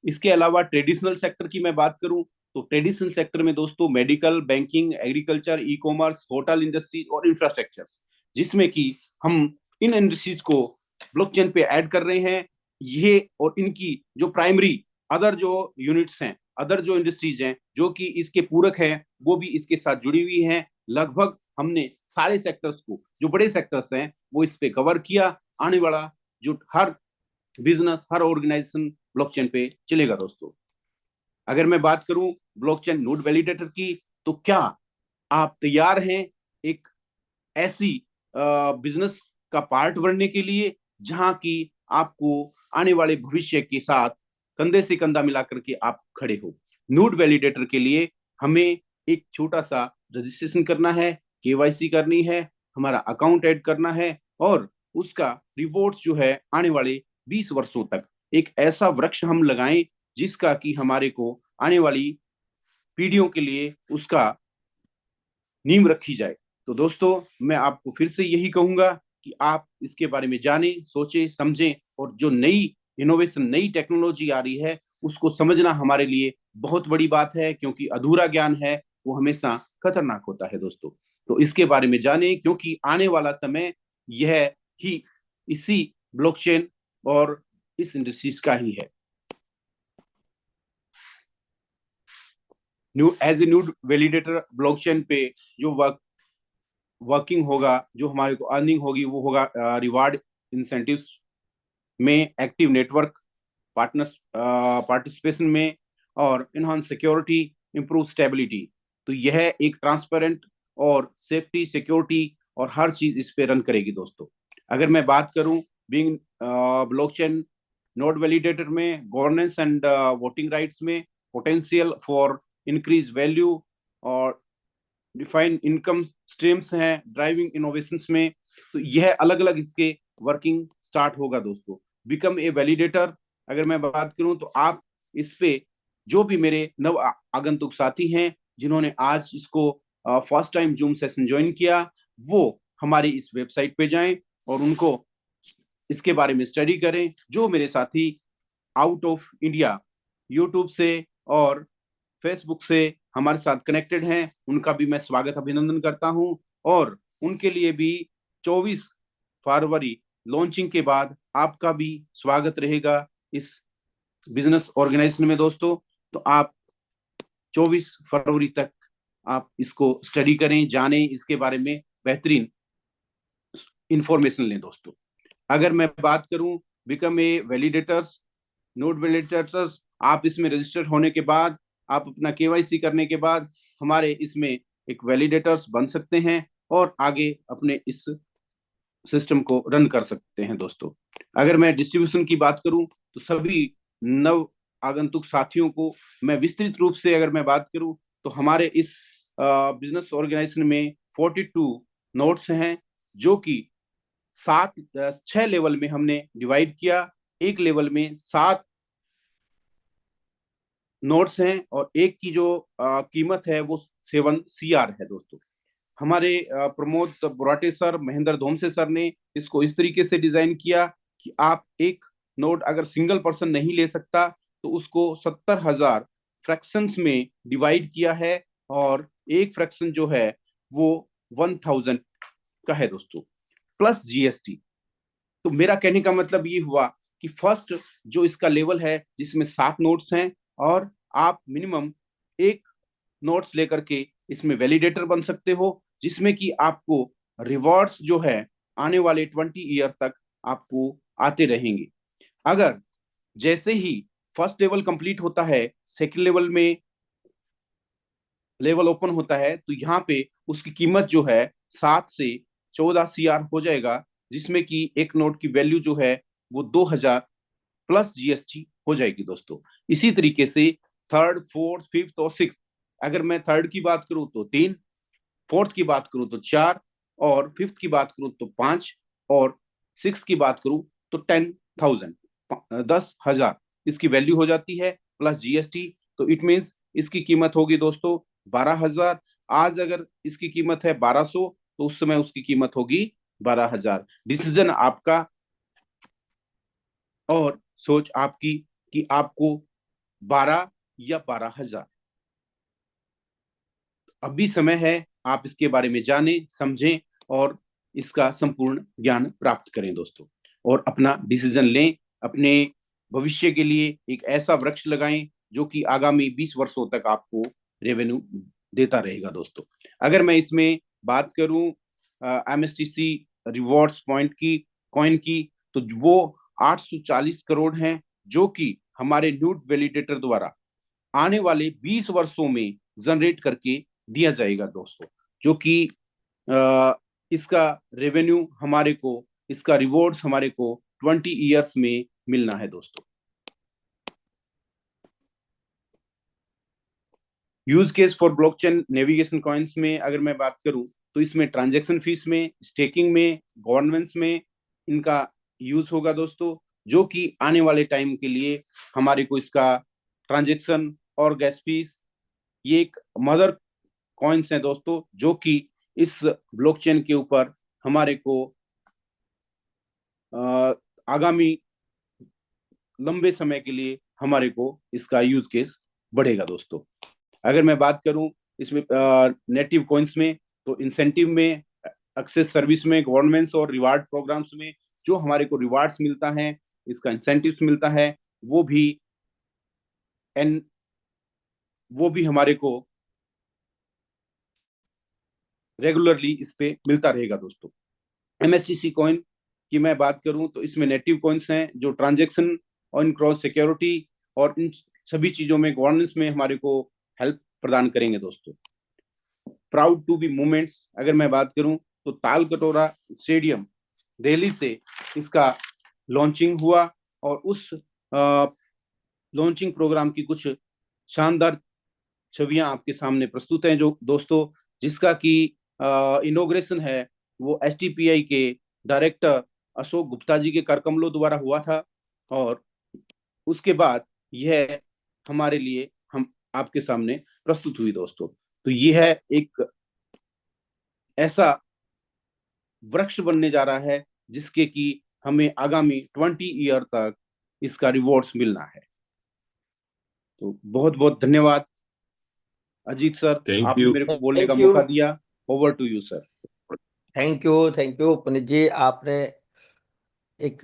इसके अलावा ट्रेडिशनल सेक्टर की मैं बात करूं, तो ट्रेडिशनल सेक्टर में दोस्तों medical, banking, agriculture, e commerce, hotel industry और इंफ्रास्ट्रक्चर, जिसमें कि हम इन इंडस्ट्रीज को ब्लॉकचेन पे ऐड कर रहे हैं। ये और इनकी जो प्राइमरी अदर जो यूनिट्स हैं, अदर जो इंडस्ट्रीज हैं, जो कि इसके पूरक हैं, वो भी इसके साथ जुड़ी हुई हैं। लगभग हमने सारे सेक्टर्स को, जो बड़े सेक्टर्स हैं, वो इस पे कवर किया। आने वाला जो हर बिजनेस, हर ऑर्गेनाइजेशन ब्लॉकचेन पे चलेगा दोस्तों। अगर मैं बात करूं ब्लॉकचेन नोड वैलिडेटर की, तो क्या आप तैयार हैं एक ऐसी बिजनेस का पार्ट बनने के लिए, जहां की आपको आने वाले भविष्य के साथ कंधे से कंधा मिला करके आप खड़े हो। नोड वैलिडेटर के लिए हमें एक छोटा सा रजिस्ट्रेशन करना है, केवाईसी करनी है, हमारा अकाउंट ऐड करना है, और उसका रिवॉर्ड्स जो है आने वाले 20 वर्षों तक एक ऐसा वृक्ष हम लगाएं, जिसका कि हमारे को आने वाली पीढ़ियों के लिए उसका नींव रखी जाए। तो दोस्तों, मैं आपको फिर से यही कहूंगा कि आप इसके बारे में जानें, सोचें, समझें, और जो नई इनोवेशन, नई टेक्नोलॉजी आ रही है, उसको समझना हमारे लिए बहुत बड़ी बात है, क्योंकि अधूरा ज्ञान है वो हमेशा खतरनाक होता है दोस्तों। तो इसके बारे में जानें, क्योंकि आने वाला समय यह ही इसी ब्लॉकचेन और इस इंडस्ट्रीज का ही है। New age a new validator blockchain पे जो वर्किंग होगा, जो हमारे को अर्निंग होगी, वो होगा रिवार्ड इंसेंटिव्स में, एक्टिव नेटवर्क पार्टनर्स पार्टिसिपेशन में, और इनहांस सिक्योरिटी, इंप्रूव स्टेबिलिटी। तो यह एक ट्रांसपेरेंट और सेफ्टी, सिक्योरिटी और हर चीज इस पे रन करेगी दोस्तों। अगर मैं बात करूं बीइंग ब्लॉकचेन नोड वैलिडेटर में, गवर्नेंस एंड वोटिंग राइट्स में, पोटेंशियल फॉर इंक्रीज वैल्यू और डिफाइन इनकम स्ट्रीम्स हैं, ड्राइविंग इनोवेशंस में, तो यह अलग अलग इसके वर्किंग स्टार्ट होगा दोस्तों। बिकम ए वैलिडेटर अगर मैं बात करूं, तो आप इस पे जो भी मेरे नव आगंतुक साथी हैं, जिन्होंने आज इसको first time zoom session join किया, वो हमारी इस वेबसाइट पे जाएं और उनको इसके बारे में स्टडी करें। जो मेरे साथी आउट ऑफ इंडिया यूट्यूब से और फेसबुक से हमारे साथ कनेक्टेड हैं, उनका भी मैं स्वागत अभिनंदन करता हूं। और उनके लिए भी 24 फरवरी लॉन्चिंग के बाद आपका भी स्वागत रहेगा इस बिजनेस ऑर्गेनाइजेशन में दोस्तों। तो आप 24 फरवरी तक आप इसको स्टडी करें, जानें, इसके बारे में बेहतरीन इंफॉर्मेशन लें दोस्तों। अगर मैं बात करूं become a validators, node validators, आप इसमें रजिस्टर्ड होने के बाद, आप अपना केवाईसी करने के बाद हमारे इसमें एक वैलिडेटर्स बन सकते हैं और आगे अपने इस सिस्टम को रन कर सकते हैं दोस्तों। अगर मैं डिस्ट्रीब्यूशन की बात करूं तो सभी नव आगंतुक साथियों को मैं विस्तृत रूप से अगर मैं बात करूं तो हमारे इस बिजनेस ऑर्गेनाइजेशन में 42 नोड्स हैं, जो कि 6 लेवल में हमने डिवाइड किया। एक लेवल में 7 नोट्स हैं और एक की जो कीमत है वो 7 CR है दोस्तों। हमारे प्रमोद बोराटे सर, महेंद्र धोमसे सर ने इसको इस तरीके से डिजाइन किया कि आप एक नोट अगर सिंगल पर्सन नहीं ले सकता तो उसको 70,000 फ्रैक्शंस में डिवाइड किया है और एक फ्रैक्शन जो है वो 1000 का है दोस्तों, प्लस GST। तो मेरा कहने का मतलब ये हुआ कि फर्स्ट जो इसका लेवल है जिसमें 7 नोट्स हैं और आप मिनिमम एक नोट्स लेकर के इसमें वैलिडेटर बन सकते हो, जिसमें कि आपको रिवॉर्ड्स जो है आने वाले 20 ईयर तक आपको आते रहेंगे। अगर जैसे ही फर्स्ट लेवल कंप्लीट होता है, सेकंड लेवल में लेवल ओपन होता है, तो यहाँ पे उसकी कीमत जो है 7 से 14 CR हो जाएगा, जिसमें कि एक नोट की वैल्यू जो है वो 2000 प्लस GST हो जाएगी दोस्तों। इसी तरीके से थर्ड, फोर्थ, फिफ्थ और सिक्स, अगर मैं थर्ड की बात करूं तो 3, फोर्थ की बात करूं तो 4, और फिफ्थ की बात करूं तो 5, और सिक्स की बात करूं तो 10,000, 10,000 इसकी वैल्यू हो जाती है प्लस GST। तो इट मीन्स इसकी कीमत होगी दोस्तों 12,000। आज अगर इसकी कीमत है 1200 तो उस समय उसकी कीमत होगी 12,000। डिसीजन आपका और सोच आपकी कि आपको 12 या 12,000। अभी समय है, आप इसके बारे में जानें, समझें और इसका संपूर्ण ज्ञान प्राप्त करें दोस्तों, और अपना डिसीजन लें। अपने भविष्य के लिए एक ऐसा वृक्ष लगाएं जो कि आगामी 20 वर्षों तक आपको रेवेन्यू देता रहेगा दोस्तों। अगर मैं इसमें बात करूं MSTC रिवॉर्ड्स पॉइंट की, कॉइन की, तो वो 840 करोड़ हैं, जो कि हमारे न्यूड वैलिडेटर द्वारा आने वाले 20 वर्षों में जनरेट करके दिया जाएगा दोस्तों, जो कि इसका रेवेन्यू हमारे को, इसका रिवॉर्ड्स हमारे को 20 ईयर्स में मिलना है दोस्तों। Use case for blockchain navigation coins में अगर मैं बात करूं तो इसमें ट्रांजैक्शन फीस में, स्टेकिंग में, गवर्नेंस में इनका यूज होगा दोस्तों, जो कि आने वाले टाइम के लिए हमारे को इसका ट्रांजैक्शन और गैस फीस, ये एक मदर कॉइन्स हैं दोस्तों, जो कि इस ब्लॉकचेन के ऊपर हमारे को आगामी लंबे समय के लिए हमारे को इसका यूज केस बढ़ेगा दोस्तों। अगर मैं बात करूं इसमें नेटिव कॉइन्स में, तो इंसेंटिव में, एक्सेस सर्विस में, गवर्नमेंट्स और रिवार्ड प्रोग्राम्स में जो हमारे को रिवार्ड्स मिलता है, इसका इंसेंटिव्स मिलता है, वो भी हमारे को रेगुलरली इस पे मिलता रहेगा दोस्तों। MSTC कॉइन की मैं बात करूं तो इसमें नेटिव कॉइन्स हैं जो ट्रांजैक्शन ऑन क्रॉस सिक्योरिटी और इन सभी चीजों में, गवर्नेंस में हमारे को हेल्प प्रदान करेंगे दोस्तों। प्राउड टू बी मूवमेंट्स अगर मैं बात करूं तो ताल कटोरा स्टेडियम दिल्ली से इसका लॉन्चिंग हुआ, और उस लॉन्चिंग प्रोग्राम की कुछ शानदार छवियां आपके सामने प्रस्तुत हैं जो दोस्तों, जिसका कि इनोग्रेशन है वो STPI के डायरेक्टर अशोक गुप्ता जी के कर कमलों द्वारा हुआ था, और उसके बाद यह हमारे लिए हम आपके सामने प्रस्तुत हुई दोस्तों। तो यह है एक ऐसा वृक्ष बनने जा रहा है जिसके कि हमें आगामी 20 ईयर तक इसका रिवॉर्ड्स मिलना है। तो बहुत बहुत धन्यवाद अजीत सर, थैंक आपने यू। मेरे को बोलने का थैंक यू, मौका दिया। Over to you sir. Thank you Puneet ji. आपने एक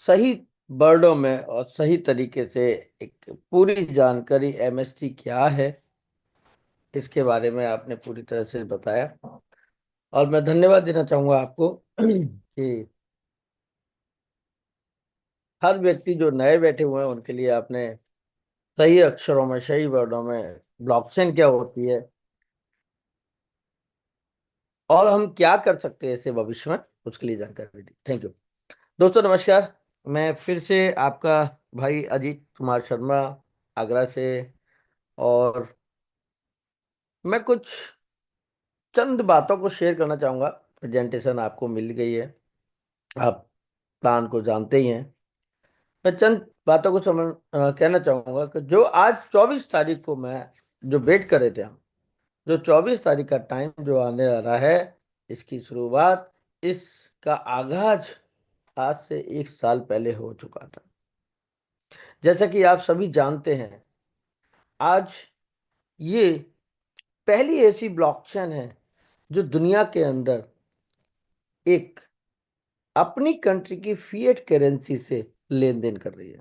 सही वर्डों में और सही तरीके से एक पूरी जानकारी एमएसटी क्या है इसके बारे में आपने पूरी तरह से बताया, और मैं धन्यवाद देना चाहूंगा आपको कि हर व्यक्ति जो नए बैठे हुए हैं उनके लिए आपने सही अक्षरों में, सही वर्डों में ब्लॉकचेन क्या होती है और हम क्या कर सकते हैं इसे भविष्य में, उसके लिए जानकारी दी। थैंक यू दोस्तों, नमस्कार। मैं फिर से आपका भाई अजीत कुमार शर्मा, आगरा से, और मैं कुछ चंद बातों को शेयर करना चाहूंगा। प्रेजेंटेशन आपको मिल गई है, आप प्लान को जानते ही हैं। मैं चंद बातों को कहना चाहूंगा कि जो आज 24 तारीख को मैं जो वेट कर रहे थे हम, जो 24 तारीख का टाइम जो आने आ रहा है, इसकी शुरुआत, इसका आगाज आज से 1 साल पहले हो चुका था। जैसा कि आप सभी जानते हैं, आज ये पहली ऐसी ब्लॉकचेन है जो दुनिया के अंदर एक अपनी कंट्री की फिएट करेंसी से लेन देन कर रही है।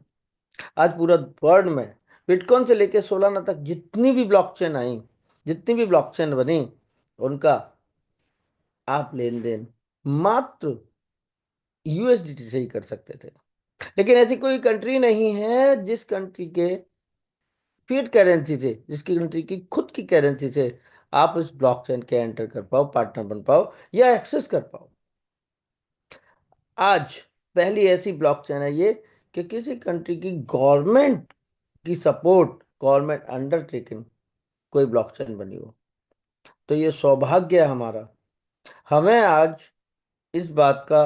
आज पूरा वर्ल्ड में बिटकॉइन से लेकर सोलाना तक जितनी भी ब्लॉकचेन आई, जितनी भी ब्लॉकचेन बनी, उनका आप लेन देन मात्र यूएसडीटी से ही कर सकते थे। लेकिन ऐसी कोई कंट्री नहीं है जिस कंट्री के फिएट करेंसी से, जिसकी कंट्री की खुद की करेंसी से आप इस ब्लॉकचेन के एंटर कर पाओ, पार्टनर बन पाओ या एक्सेस कर पाओ। आज पहली ऐसी ब्लॉकचेन है ये कि किसी कंट्री की गवर्नमेंट की सपोर्ट, गवर्नमेंट अंडरटेकिंग कोई ब्लॉकचेन बनी हो। तो ये सौभाग्य है हमारा। हमें आज इस बात का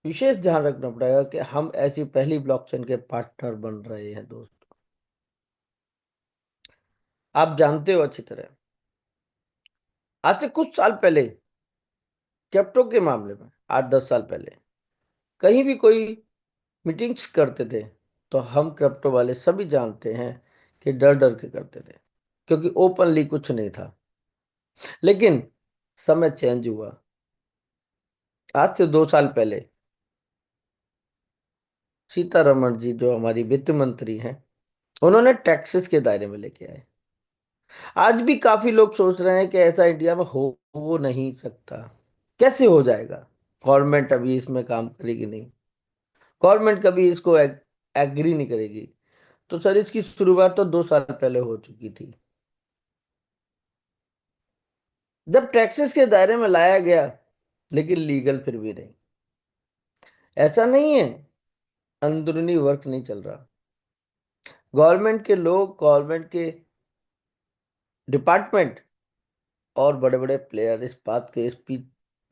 विशेष ध्यान रखना पड़ेगा कि हम ऐसी पहली ब्लॉकचेन के पार्टनर बन रहे हैं। दोस्त, आप जानते हो अच्छी तरह, आज से कुछ साल पहले क्रिप्टो के मामले में, 8-10 साल पहले, कहीं भी कोई मीटिंग्स करते थे तो हम क्रिप्टो वाले सभी जानते हैं कि डर डर के करते थे, क्योंकि ओपनली कुछ नहीं था। लेकिन समय चेंज हुआ। आज से 2 साल पहले सीतारमण जी, जो हमारी वित्त मंत्री हैं, उन्होंने टैक्सेस के दायरे में लेके आए। आज भी काफी लोग सोच रहे हैं कि ऐसा इंडिया में हो नहीं सकता, कैसे हो जाएगा, गवर्नमेंट अभी इसमें काम करेगी नहीं, गवर्नमेंट कभी इसको एग्री नहीं करेगी। तो सर, इसकी शुरुआत तो 2 साल पहले हो चुकी थी, जब टैक्सेस के दायरे में लाया गया, लेकिन लीगल फिर भी नहीं। ऐसा नहीं है अंदरूनी वर्क नहीं चल रहा, गवर्नमेंट के लोग, गवर्नमेंट के डिपार्टमेंट और बड़े बड़े प्लेयर इस बात के,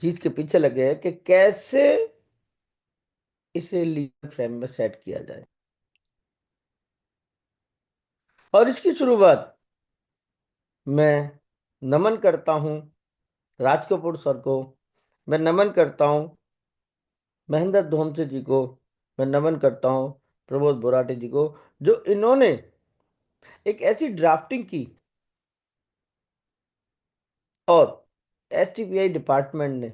चीज के पीछे लगे हैं कि कैसे इसे लीगल फ्रेम में सेट किया जाए। और इसकी शुरुआत मैं नमन करता हूं राज कपूर सर को, मैं नमन करता हूं महेंद्र धोमसे जी को, मैं नमन करता हूं प्रमोद बोराटे जी को, जो इन्होंने एक ऐसी ड्राफ्टिंग की और एसटीपीआई डिपार्टमेंट ने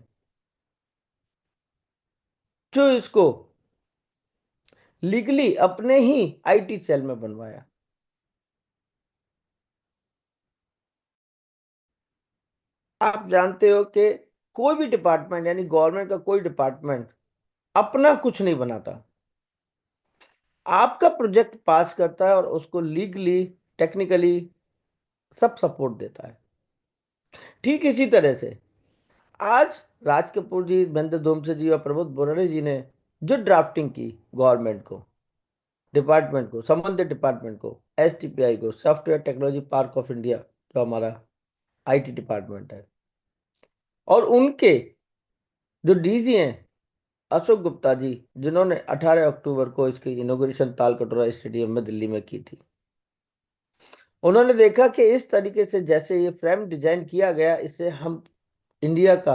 जो इसको लीगली अपने ही आईटी सेल में बनवाया। आप जानते हो कि कोई भी डिपार्टमेंट, यानी गवर्नमेंट का कोई डिपार्टमेंट अपना कुछ नहीं बनाता, आपका प्रोजेक्ट पास करता है और उसको लीगली, टेक्निकली सब सपोर्ट देता है। ठीक इसी तरह से आज राज कपूर जी, महेंद्र धोमसे जी और प्रमोद बोराडे जी ने जो ड्राफ्टिंग की गवर्नमेंट को, डिपार्टमेंट को, संबंधित डिपार्टमेंट को, एसटीपीआई को, software technology park of India, जो हमारा आईटी डिपार्टमेंट है, और उनके जो डीजी हैं अशोक गुप्ता जी, जिन्होंने 18 अक्टूबर को इसकी इनॉग्रेशन तालकटोरा स्टेडियम में दिल्ली में की थी। उन्होंने देखा कि इस तरीके से जैसे ये फ्रेम डिजाइन किया गया, इससे हम इंडिया का,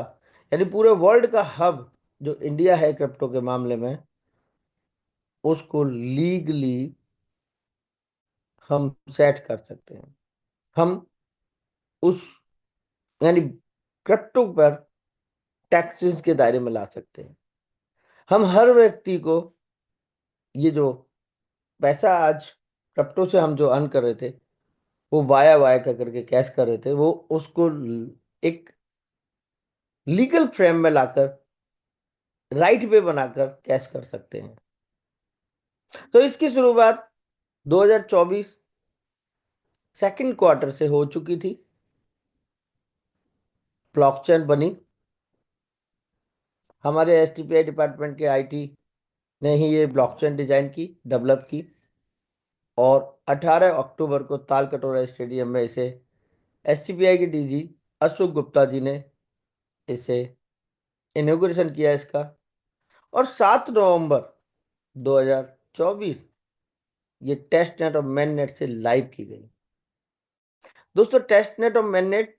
यानी पूरे वर्ल्ड का हब जो इंडिया है क्रिप्टो के मामले में, उसको लीगली हम सेट कर सकते हैं। हम उस यानी क्रिप्टो पर टैक्सेस के दायरे में ला सकते हैं। हम हर व्यक्ति को ये जो पैसा आज क्रिप्टो से हम जो अर्न कर रहे थे, वो वाया वाया कर करके कैश कर रहे थे, वो उसको एक लीगल फ्रेम में लाकर राइट वे बनाकर कैश कर सकते हैं। तो इसकी शुरुआत 2024 सेकंड क्वार्टर से हो चुकी थी। ब्लॉकचेन बनी, हमारे एसटीपीआई डिपार्टमेंट के आईटी ने ही ये ब्लॉकचेन डिजाइन की, डेवलप की, और 18 अक्टूबर को तालकटोरा स्टेडियम में इसे एसटीपीआई के डीजी अशोक गुप्ता जी ने इसे इनॉग्रेशन किया इसका, और 7 नवंबर 2024 ये टेस्ट नेट और मेन नेट से लाइव की गई। दोस्तों, टेस्ट नेट और मेन नेट,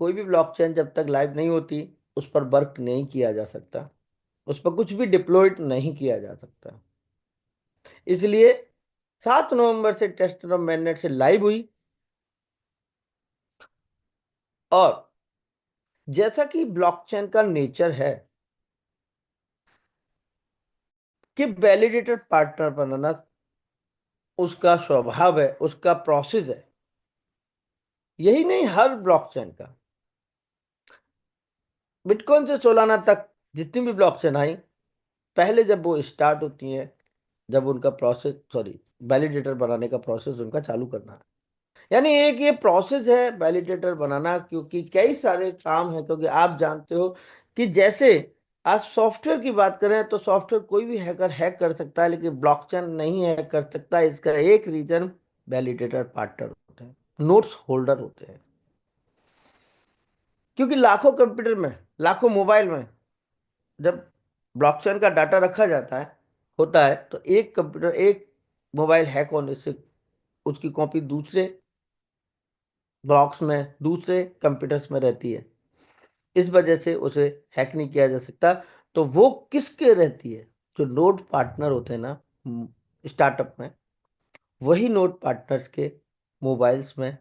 कोई भी ब्लॉकचेन जब तक लाइव नहीं होती उस पर वर्क नहीं किया जा सकता, उस पर कुछ भी डिप्लॉयड नहीं किया जा सकता। इसलिए 7 नवंबर से टेस्ट नेट और मेन नेट से लाइव हुई, और जैसा कि ब्लॉकचेन का नेचर है कि वैलिडेटेड पार्टनर बनाना उसका स्वभाव है, उसका प्रोसेस है। यही नहीं, हर ब्लॉकचेन का, बिटकॉइन से सोलाना तक जितनी भी ब्लॉकचेन आई, पहले जब वो स्टार्ट होती है, जब उनका प्रोसेस, सॉरी, वैलिडेटर बनाने का प्रोसेस उनका चालू करना है, यानी एक ये प्रोसेस है वैलिडेटर बनाना, क्योंकि कई सारे काम है। क्योंकि आप जानते हो कि जैसे आज सॉफ्टवेयर की बात करें तो सॉफ्टवेयर कोई भी हैकर हैक कर सकता है, लेकिन ब्लॉकचेन नहीं हैक कर सकता। इसका एक रीजन वैलिडेटर पार्टनर होते हैं, नोट्स होल्डर होते हैं। क्योंकि लाखों कंप्यूटर में, लाखों मोबाइल में जब ब्लॉकचेन का डाटा रखा जाता है, होता है, तो एक कंप्यूटर, एक मोबाइल हैक होने से उसकी कॉपी दूसरे ब्लॉक्स में, दूसरे कंप्यूटर्स में रहती है। इस वजह से उसे हैक नहीं किया जा सकता। तो वो किसके रहती है? जो नोड पार्टनर होते हैं ना स्टार्टअप में, वही नोड पार्टनर्स के मोबाइल्स में,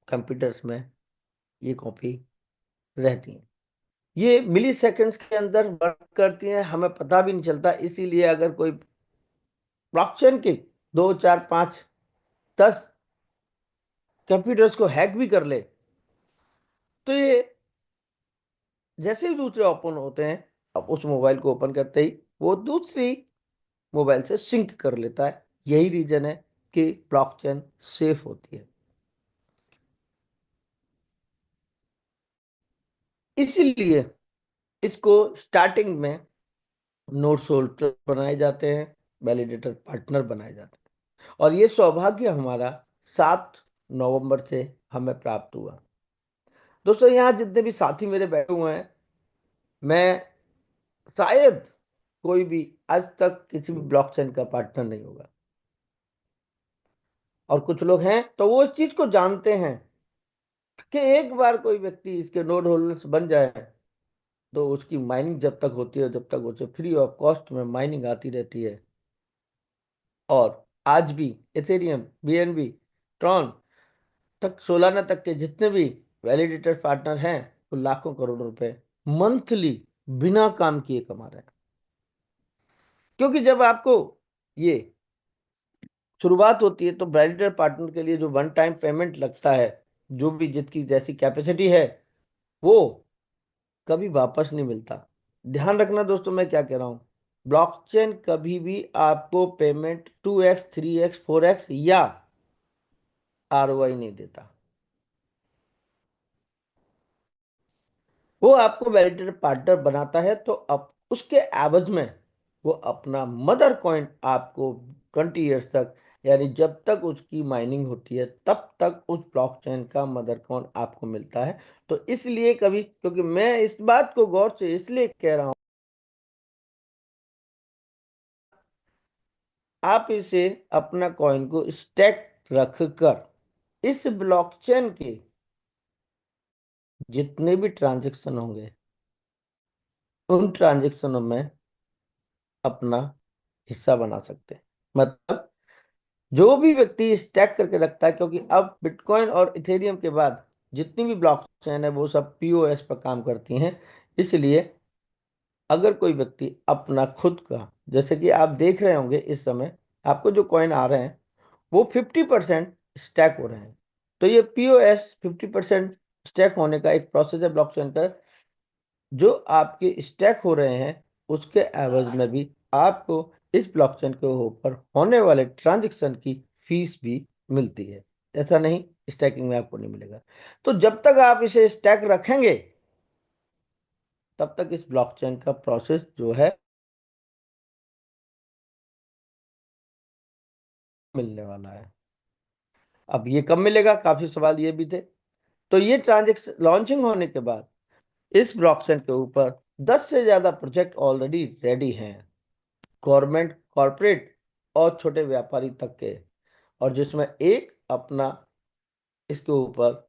कंप्यूटर्स में ये कॉपी रहती है। ये मिली सेकेंड्स के अंदर वर्क करती हैं, हमें पता भी नहीं चलता। इसीलिए अगर कोई ब्लॉकचेन के 2, 4, 5, 10 कंप्यूटर्स को हैक भी कर ले, तो ये जैसे ही दूसरे ओपन होते हैं, अब उस मोबाइल को ओपन करते ही वो दूसरी मोबाइल से सिंक कर लेता है। यही रीजन है कि ब्लॉकचेन सेफ होती है। इसीलिए इसको स्टार्टिंग में नोड सोल्डर बनाए जाते हैं, वैलिडेटर पार्टनर बनाए जाते हैं, और ये सौभाग्य हमारा 7 नवंबर से हमें प्राप्त हुआ। दोस्तों, यहाँ जितने भी साथी मेरे बैठे हुए हैं, मैं शायद कोई भी आज तक किसी भी ब्लॉकचेन का पार्टनर नहीं होगा, और कुछ लोग हैं तो वो इस चीज को जानते हैं कि एक बार कोई व्यक्ति इसके नोड होल्डर्स बन जाए तो उसकी माइनिंग जब तक होती है, जब तक उसे फ्री ऑफ कॉस्ट में माइनिंग आती रहती है। और आज भी इथेरियम, बीएनबी, ट्रॉन तक, सोलाना तक के जितने भी वैलिडेटर पार्टनर हैं, वो लाखों करोड़ों रुपए मंथली बिना काम किए कमा रहे हैं। क्योंकि जब आपको ये शुरुआत होती है तो वैलिडेटर पार्टनर के लिए जो वन टाइम पेमेंट लगता है, जो भी जिसकी जैसी कैपेसिटी है, वो कभी वापस नहीं मिलता। ध्यान रखना दोस्तों, मैं क्या कह रहा हूं, ब्लॉकचेन कभी भी आपको पेमेंट 2x, 3x, 4x या आरओआई नहीं देता। वो आपको वैलिडेटर पार्टनर बनाता है, तो अब उसके एवज में वो अपना मदर कॉइन आपको 20 ईयर्स तक, यानी जब तक उसकी माइनिंग होती है तब तक उस ब्लॉकचेन का मदर कॉइन आपको मिलता है। तो इसलिए कभी, क्योंकि मैं इस बात को गौर से इसलिए कह रहा हूं, आप इसे अपना कॉइन को स्टैक रखकर इस ब्लॉकचेन के जितने भी ट्रांजैक्शन होंगे, उन ट्रांजैक्शनों में अपना हिस्सा बना सकते हैं। मतलब जो भी व्यक्ति स्टैक करके रखता है, क्योंकि अब बिटकॉइन और इथेरियम के बाद जितनी भी ब्लॉकचेन है वो सब पीओएस पर काम करती हैं। इसलिए अगर कोई व्यक्ति अपना खुद का, जैसे कि आप देख रहे होंगे इस समय आपको जो कॉइन आ रहे हैं वो 50% स्टैक हो रहे हैं। तो ये पीओएस 50% स्टैक होने का एक प्रोसेस है ब्लॉकचेन का। जो आपके स्टैक हो रहे हैं उसके एवज में भी आपको इस ब्लॉकचेन के ऊपर होने वाले ट्रांजैक्शन की फीस भी मिलती है। ऐसा नहीं स्टैकिंग में आपको नहीं मिलेगा। तो जब तक आप इसे स्टैक रखेंगे तब तक इस ब्लॉकचेन का प्रोसेस जो है मिलने वाला है। अब ये कब मिलेगा, काफी सवाल ये भी थे। तो ये ट्रांजेक्शन लॉन्चिंग होने के बाद इस ब्लॉकचेन के ऊपर 10 से ज्यादा प्रोजेक्ट ऑलरेडी रेडी हैं, गवर्नमेंट, कॉरपोरेट और छोटे व्यापारी तक के। और जिसमें एक अपना इसके ऊपर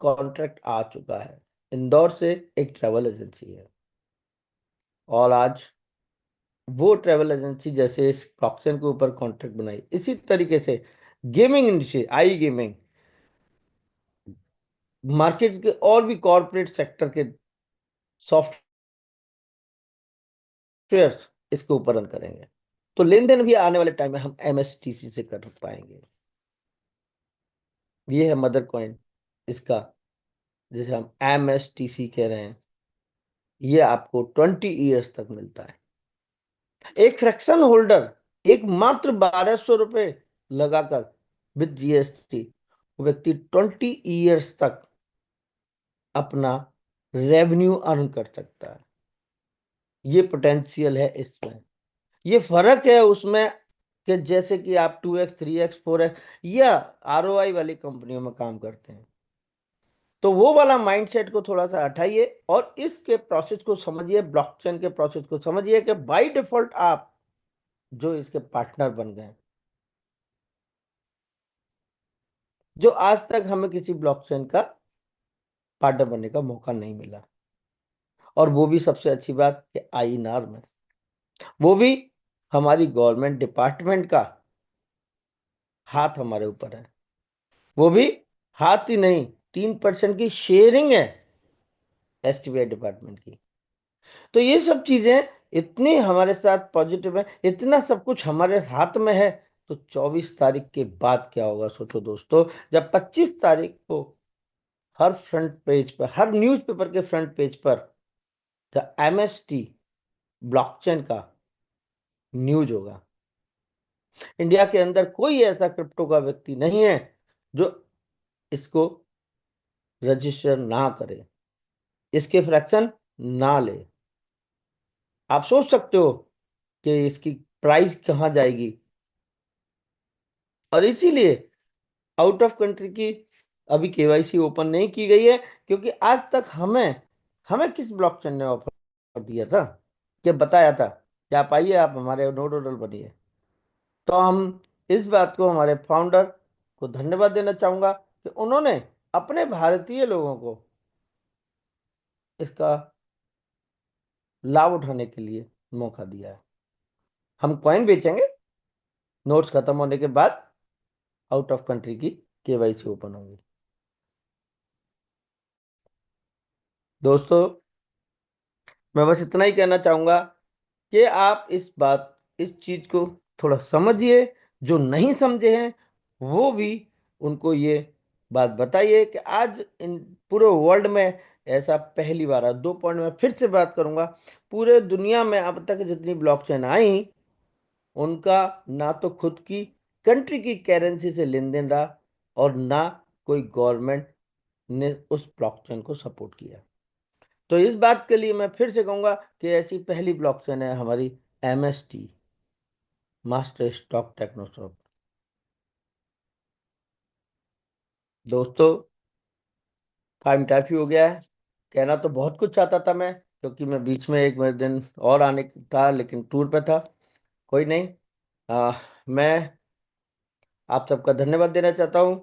कॉन्ट्रैक्ट आ चुका है। इंदौर से एक ट्रैवल एजेंसी है और आज वो ट्रैवल एजेंसी जैसे इस ब्लॉकचेन के ऊपर कॉन्ट्रैक्ट बनाई, इसी तरीके से गेमिंग इंडस्ट्री, आई गेमिंग, मार्केट के और भी कॉरपोरेट सेक्टर के सॉफ्टवेयर इसके ऊपर रन करेंगे। तो लेन देन भी आने वाले टाइम में हम एमएसटीसी से कर पाएंगे। ये है मदर कॉइन इसका, जिसे हम एमएसटीसी कह रहे हैं। ये आपको 20 ईयर्स तक मिलता है। एक फ्रैक्शन होल्डर एक मात्र 1200 रुपए लगाकर विद जीएसटी व्यक्ति 20 ईयर्स तक अपना रेवेन्यू अर्न कर सकता है। ये पोटेंशियल है इसमें। ये फर्क है उसमें कि जैसे कि आप 2x 3x 4x या आरओआई वाली कंपनियों में काम करते हैं। तो वो वाला माइंडसेट को थोड़ा सा हटाइए और इसके प्रोसेस को समझिए, ब्लॉकचेन के प्रोसेस को समझिए कि बाय डिफॉल्ट आप जो इसके पार्टनर बन गए, जो आज तक हमें किसी ब्लॉकचेन का पार्टनर बनने का मौका नहीं मिला। और वो भी सबसे अच्छी बात कि आईएनआर में, वो भी हमारी गवर्नमेंट डिपार्टमेंट का हाथ हमारे ऊपर है। वो भी हाथ ही नहीं, 3% की शेयरिंग है एसटीबीआई डिपार्टमेंट की। तो ये सब चीजें इतनी हमारे साथ पॉजिटिव है, इतना सब कुछ हमारे हाथ में है। तो 24 तारीख के बाद क्या होगा सोचो दोस्तों, जब 25 तारीख को हर फ्रंट पेज पर, हर न्यूज़पेपर के फ्रंट पेज पर द एमएसटी ब्लॉकचेन का न्यूज होगा। इंडिया के अंदर कोई ऐसा क्रिप्टो का व्यक्ति नहीं है जो इसको रजिस्टर ना करे, इसके फ्रैक्शन ना ले। आप सोच सकते हो कि इसकी प्राइस कहां जाएगी। और इसीलिए आउट ऑफ कंट्री की अभी केवाईसी ओपन नहीं की गई है, क्योंकि आज तक हमें हमें किस ब्लॉकचेन ने ऑफर दिया था, कि बताया था कि आप आइए, आप हमारे नोडल बनिए। तो हम इस बात को हमारे फाउंडर को धन्यवाद देना चाहूंगा कि उन्होंने अपने भारतीय लोगों को इसका लाभ उठाने के लिए मौका दिया है। हम कॉइन बेचेंगे, नोट्स खत्म होने के बाद आउट ऑफ कंट्री की केवाईसी ओपन होगी। दोस्तों, मैं बस इतना ही कहना चाहूंगा कि आप इस चीज को थोड़ा समझिए। जो नहीं समझे हैं वो भी उनको ये बात बताइए कि आज इन पूरे वर्ल्ड में ऐसा पहली बार है। 2 पॉइंट में फिर से बात करूंगा, पूरे दुनिया में अब तक जितनी ब्लॉकचेन आई उनका ना तो खुद की कंट्री की करेंसी से लेन देन रहा और ना कोई गवर्नमेंट ने उस ब्लॉकचेन को सपोर्ट किया। तो इस बात के लिए मैं फिर से कहूंगा कि ऐसी पहली ब्लॉकचेन है हमारी एमएसटी, मास्टर स्टॉक टेक्नोसॉफ्ट। दोस्तों, टाइम काफी हो गया है। कहना तो बहुत कुछ चाहता था मैं, क्योंकि मैं बीच में एक मेरे दिन और आने था लेकिन टूर पे था। कोई नहीं, मैं आप सबका धन्यवाद देना चाहता हूँ।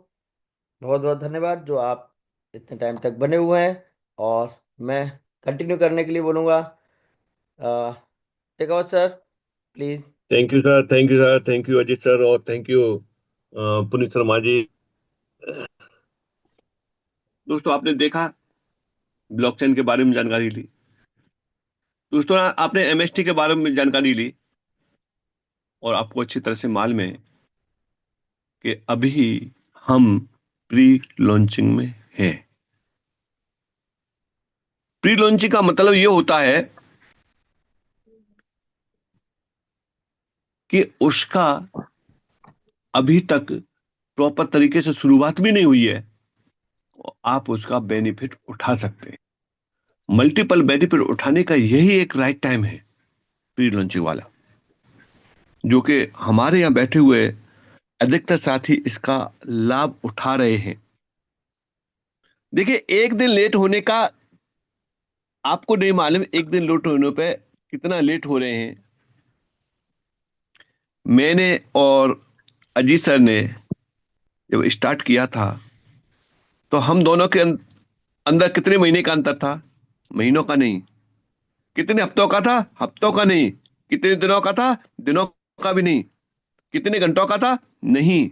बहुत बहुत धन्यवाद जो आप इतने टाइम तक बने हुए हैं। और मैं कंटिन्यू करने के लिए बोलूँगा। Shekhawat sir, please. Thank you sir, thank you sir, thank you Ajit sir, और थैंक यू पुनीत शर्मा जी। दोस्तों आपने देखा, ब्लॉकचेन के बारे में जानकारी ली। दोस्तों आपने एमएसटी के बारे में जानकारी ली, और आपको अच्छी तरह से मालूम है कि अभी हम प्री लॉन्चिंग में हैं। प्री लॉन्चिंग का मतलब ये होता है कि उसका अभी तक प्रॉपर तरीके से शुरुआत भी नहीं हुई है, आप उसका बेनिफिट उठा सकते हैं। मल्टीपल बेनिफिट उठाने का यही एक राइट टाइम है, प्री लॉन्चिंग वाला, जो कि हमारे यहाँ बैठे हुए अधिकतर साथी इसका लाभ उठा रहे हैं। देखिए, एक दिन लेट होने का आपको नहीं मालूम, एक दिन लेट होने पे कितना लेट हो रहे हैं। मैंने और अजीत सर ने जब स्टार्ट किया था, तो हम दोनों के अंदर कितने महीने का अंतर था? महीनों का नहीं। कितने हफ्तों का था? हफ्तों का नहीं। कितने दिनों का था? दिनों का भी नहीं। कितने घंटों का था? नहीं,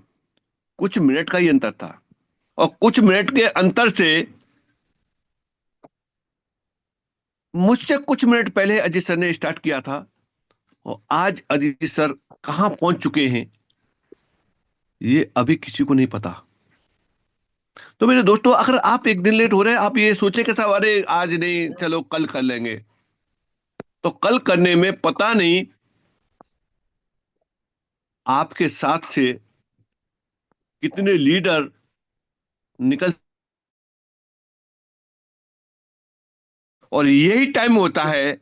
कुछ मिनट का ही अंतर था। और कुछ मिनट के अंतर से मुझसे कुछ मिनट पहले अजीत सर ने स्टार्ट किया था, और आज अजीत सर कहां पहुंच चुके हैं ये अभी किसी को नहीं पता। तो मेरे दोस्तों, अगर आप एक दिन लेट हो रहे हैं, आप ये सोचे कि साहब अरे आज नहीं, चलो कल कर लेंगे, तो कल करने में पता नहीं आपके साथ से कितने लीडर निकल। और यही टाइम होता है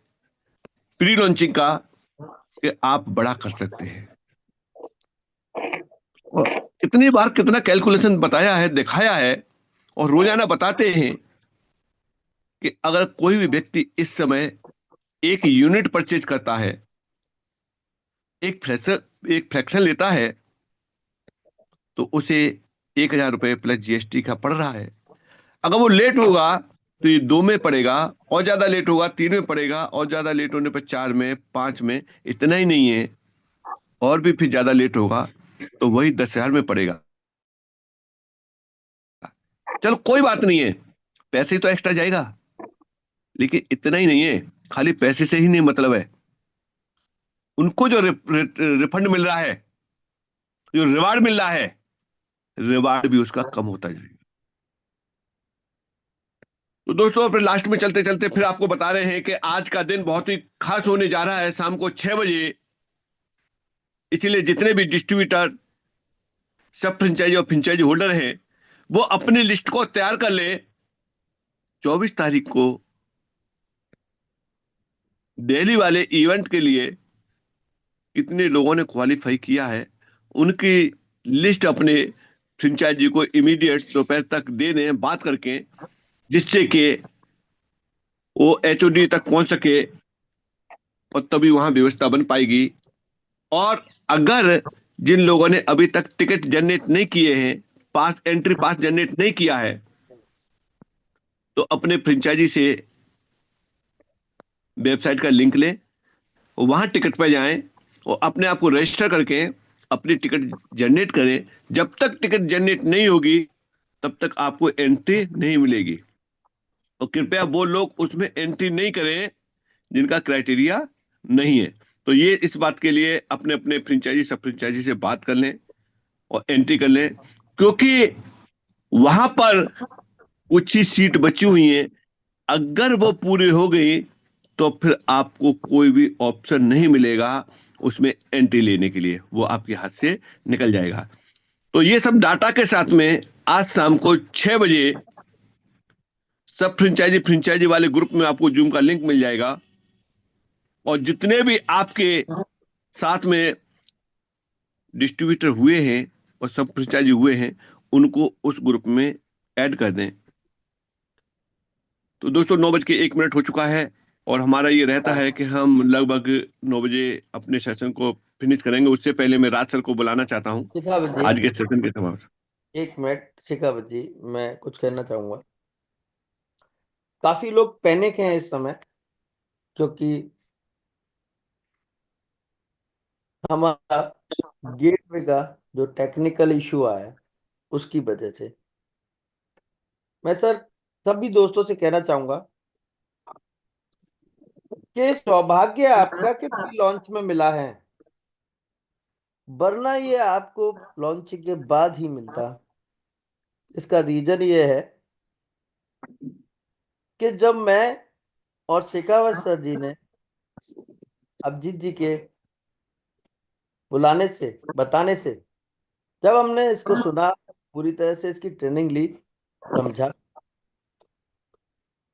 प्री लॉन्चिंग का, कि आप बड़ा कर सकते हैं। और कितनी बार कितना कैलकुलेशन बताया है, दिखाया है, और रोजाना बताते हैं कि अगर कोई भी व्यक्ति इस समय एक यूनिट परचेज करता है, एक फ्रैक्शन लेता है, तो उसे 1,000 रुपये प्लस जीएसटी का पड़ रहा है। अगर वो लेट होगा तो ये 2 में पड़ेगा, और ज्यादा लेट होगा 3 में पड़ेगा, और ज्यादा लेट होने पर 4 में, 5 में। इतना ही नहीं है, और भी फिर ज्यादा लेट होगा तो वही 10,000 में पड़ेगा। चलो कोई बात नहीं है, पैसे तो एक्स्ट्रा जाएगा, लेकिन इतना ही नहीं है, खाली पैसे से ही नहीं मतलब है। उनको जो रिफंड मिल रहा है, जो रिवार्ड मिल रहा है, रिवार्ड भी उसका कम होता जाएगा। तो दोस्तों, फिर लास्ट में चलते चलते फिर आपको बता रहे हैं कि आज का दिन बहुत ही खास होने जा रहा है, शाम को 6 बजे। इसलिए जितने भी डिस्ट्रीब्यूटर, सब फ्रेंचाइजी और फ्रेंचाइजी होल्डर हैं, वो अपनी लिस्ट को तैयार कर ले। 24 तारीख को दिल्ली वाले इवेंट के लिए कितने लोगों ने क्वालिफाई किया है, उनकी लिस्ट अपने फ्रेंचाइजी को इमीडिएट दोपहर तक दे दें बात करके, जिससे कि वो एचओडी तक पहुंच सके, और तभी वहां व्यवस्था बन पाएगी। और अगर जिन लोगों ने अभी तक टिकट जनरेट नहीं किए हैं, एंट्री पास जनरेट नहीं किया है, तो अपने फ्रेंचाइजी से वेबसाइट का लिंक लें, वहां टिकट पे जाएं, और अपने आप को रजिस्टर करके अपनी टिकट जनरेट करें। जब तक टिकट जनरेट नहीं होगी, तब तक आपको एंट्री नहीं मिलेगी। और कृपया वो लोग उसमें एंट्री नहीं करें जिनका क्राइटेरिया नहीं है। तो ये इस बात के लिए अपने अपने फ्रेंचाइजी, सब फ्रेंचाइजी से बात कर लें और एंट्री कर लें, क्योंकि वहां पर कुछ ही सीट बची हुई हैं। अगर वो पूरी हो गई, तो फिर आपको कोई भी ऑप्शन नहीं मिलेगा उसमें एंट्री लेने के लिए, वो आपके हाथ से निकल जाएगा। तो ये सब डाटा के साथ में आज शाम को 6 बजे सब फ्रेंचाइजी फ्रेंचाइजी वाले ग्रुप में आपको जूम का लिंक मिल जाएगा, और जितने भी आपके साथ में डिस्ट्रीब्यूटर हुए हैं और सब फ्रेंचाइजी हुए हैं, उनको उस ग्रुप में ऐड कर दें। तो दोस्तों, 9:01 हो चुका है, और हमारा ये रहता है कि हम लगभग 9 बजे अपने सेशन को फिनिश करेंगे। उससे पहले मैं राज सर को बुलाना चाहता हूँ शेखावत आज जी, के सेशन के समाप्त। 1 मिनट। शेखावत जी, मैं कुछ कहना चाहूंगा। काफी लोग पैनिक हैं इस समय, क्योंकि हमारा गेटवे का जो टेक्निकल इशू आया उसकी वजह से। मैं सर सभी दोस्तों से कहना चाहूंगा कि सौभाग्य आपका कि प्री लॉन्च में मिला है, वरना ये आपको लॉन्चिंग के बाद ही मिलता। इसका रीजन ये है कि जब मैं और शेखावत सर जी ने अभिजीत जी के बुलाने से, बताने से, जब हमने इसको सुना, पूरी तरह से इसकी ट्रेनिंग ली, समझा,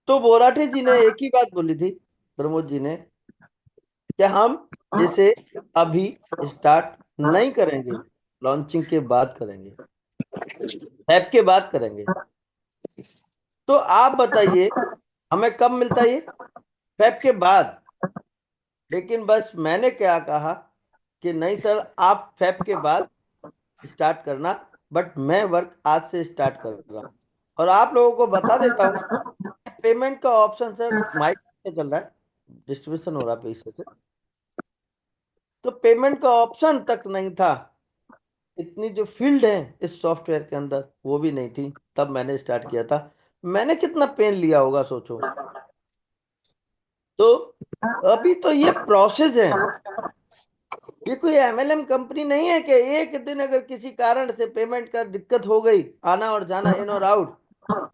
तो बोराठे जी ने एक ही बात बोली थी, प्रमोद जी ने, कि हम इसे अभी स्टार्ट नहीं करेंगे, लॉन्चिंग के बाद करेंगे, ऐप के बाद करेंगे। तो आप बताइए हमें कब मिलता ये? फैब के बाद। लेकिन बस मैंने क्या कहा कि नहीं सर, आप फैब के बाद स्टार्ट करना, बट मैं वर्क आज से स्टार्ट कर रहा हूँ। और आप लोगों को बता देता हूँ, पेमेंट का ऑप्शन सर माइक पे चल रहा है, डिस्ट्रीब्यूशन हो रहा है पैसे से, तो पेमेंट का ऑप्शन तक नहीं था। इतनी जो फील्ड है इस सॉफ्टवेयर के अंदर वो भी नहीं थी तब मैंने स्टार्ट किया था। मैंने कितना पेन लिया होगा सोचो। तो अभी तो ये प्रोसेस है, ये कोई एमएलएम कंपनी नहीं है कि एक दिन अगर किसी कारण से पेमेंट का दिक्कत हो गई, आना और जाना, इन और आउट,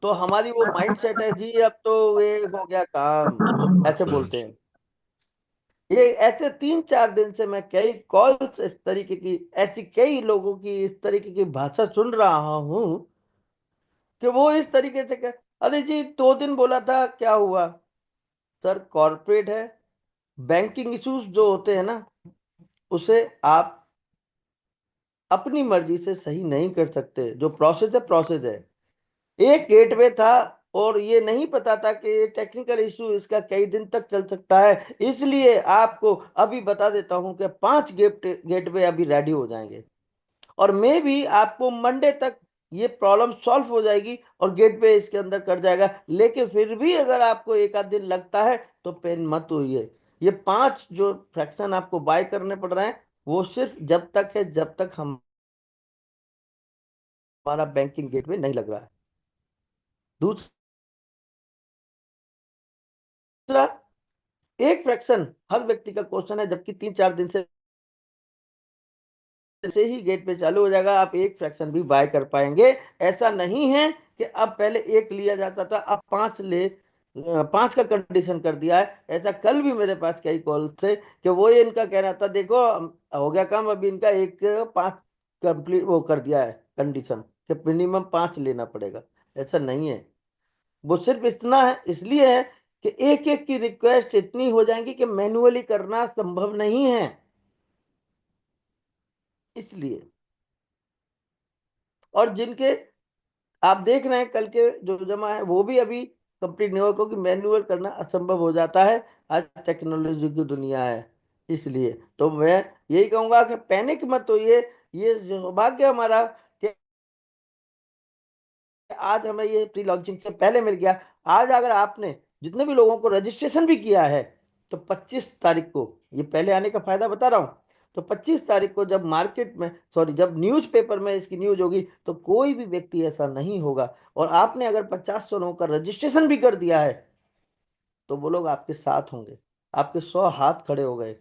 तो हमारी वो माइंड सेट है जी अब तो ये हो गया काम, ऐसे बोलते हैं। ये ऐसे 3-4 दिन से मैं कई कॉल्स इस तरीके की, ऐसी कई लोगों की इस तरीके की भाषा सुन रहा हूं कि वो इस तरीके से अरे जी 2 दिन बोला था, क्या हुआ? सर कॉर्पोरेट है, बैंकिंग इश्यूज जो होते हैं ना, उसे आप अपनी मर्जी से सही नहीं कर सकते। जो प्रोसेस है प्रोसेस है। एक गेटवे था और ये नहीं पता था कि ये टेक्निकल इशू इसका कई दिन तक चल सकता है, इसलिए आपको अभी बता देता हूं कि 5 गेटवे अभी रेडी हो जाएंगे और मे भी आपको मंडे तक ये प्रॉब्लम सॉल्व हो जाएगी और गेटवे इसके अंदर कर जाएगा। लेकिन फिर भी अगर आपको एक आध दिन लगता है तो पेन मत होइए। ये 5 जो फ्रैक्शन आपको बाय करने पड़ रहे हैं वो सिर्फ जब तक है जब तक हमारा बैंकिंग गेटवे नहीं लग रहा है। दूसरा, एक फ्रैक्शन हर व्यक्ति का क्वेश्चन है, जबकि 3-4 दिन से ही गेट पे चालू हो जाएगा, आप एक फ्रैक्शन भी बाय कर पाएंगे। ऐसा नहीं है कि अब पहले एक लिया जाता था अब 5 का कंडीशन कर दिया है। ऐसा कल भी मेरे पास कई कॉल थे कि वो ये इनका कहना था, देखो हो गया काम, अभी इनका एक 5 कंप्लीट वो कर दिया है कंडीशन कि मिनिमम 5 लेना पड़ेगा। ऐसा नहीं है, वो सिर्फ इतना है, इसलिए है कि एक एक की रिक्वेस्ट इतनी हो जाएंगी कि मैन्युअली करना संभव नहीं है, इसलिए। और जिनके आप देख रहे हैं कल के जो जमा है वो भी अभी कंप्लीट नहीं हुआ, क्योंकि मैन्युअल करना असंभव हो जाता है। आज टेक्नोलॉजी की दुनिया है, इसलिए तो मैं यही कहूंगा कि पैनिक मत होइए। ये सौभाग्य हमारा कि आज हमें ये प्री लॉन्चिंग से पहले मिल गया। आज अगर आपने जितने भी लोगों को रजिस्ट्रेशन भी किया है तो 25 तारीख को, ये पहले आने का फायदा बता रहा हूं, तो 25 तारीख को जब मार्केट में, सॉरी, जब न्यूज पेपर में इसकी न्यूज होगी तो कोई भी व्यक्ति ऐसा नहीं होगा। और आपने अगर 50-100 लोगों का रजिस्ट्रेशन भी कर दिया है तो वो लोग आपके साथ होंगे, आपके 100 हाथ खड़े हो गए।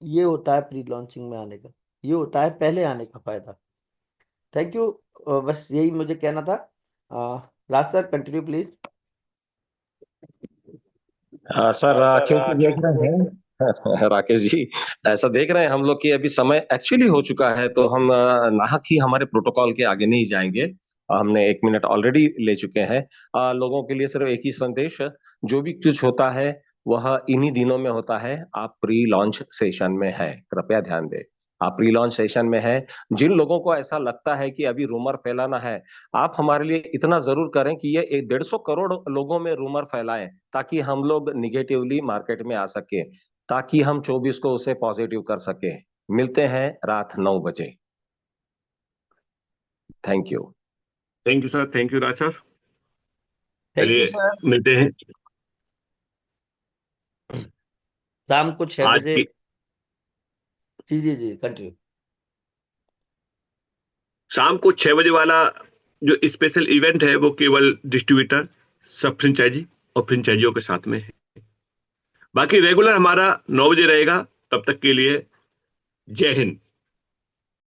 ये होता है प्री लॉन्चिंग में आने का, ये होता है पहले आने का फायदा। Thank you. बस यही मुझे कहना था। राज सर कंटिन्यू प्लीज। हाँ सर, क्योंकि देख रहे हैं राकेश जी, ऐसा देख रहे हैं हम लोग कि अभी समय एक्चुअली हो चुका है, तो हम नाहक ही हमारे प्रोटोकॉल के आगे नहीं जाएंगे। हमने 1 मिनट ऑलरेडी ले चुके हैं। लोगों के लिए सिर्फ एक ही संदेश, जो भी कुछ होता है वह इन्हीं दिनों में होता है। आप प्री लॉन्च सेशन में है, कृपया ध्यान दें। आप प्री लॉन्च सेशन में है। जिन लोगों को ऐसा लगता है कि अभी रूमर फैलाना है, आप हमारे लिए इतना जरूर करें कि ये 150 करोड़ लोगों में रूमर फैलाएं, ताकि हम लोग निगेटिवली मार्केट में आ सके, ताकि हम 24 को उसे पॉजिटिव कर सके। मिलते हैं रात 9 बजे। Thank you. Thank you sir, thank you Raj sir. Thank you चलिए सर। मिलते हैं शाम को 6 आज बजे की। जी जी जी, कंटिन्यू। शाम को 6 बजे वाला जो स्पेशल इवेंट है वो केवल डिस्ट्रीब्यूटर, सब फ्रेंचाइजी और फ्रेंचाइजियों के साथ में है। बाकी रेगुलर हमारा 9 बजे रहेगा। तब तक के लिए जय हिंद।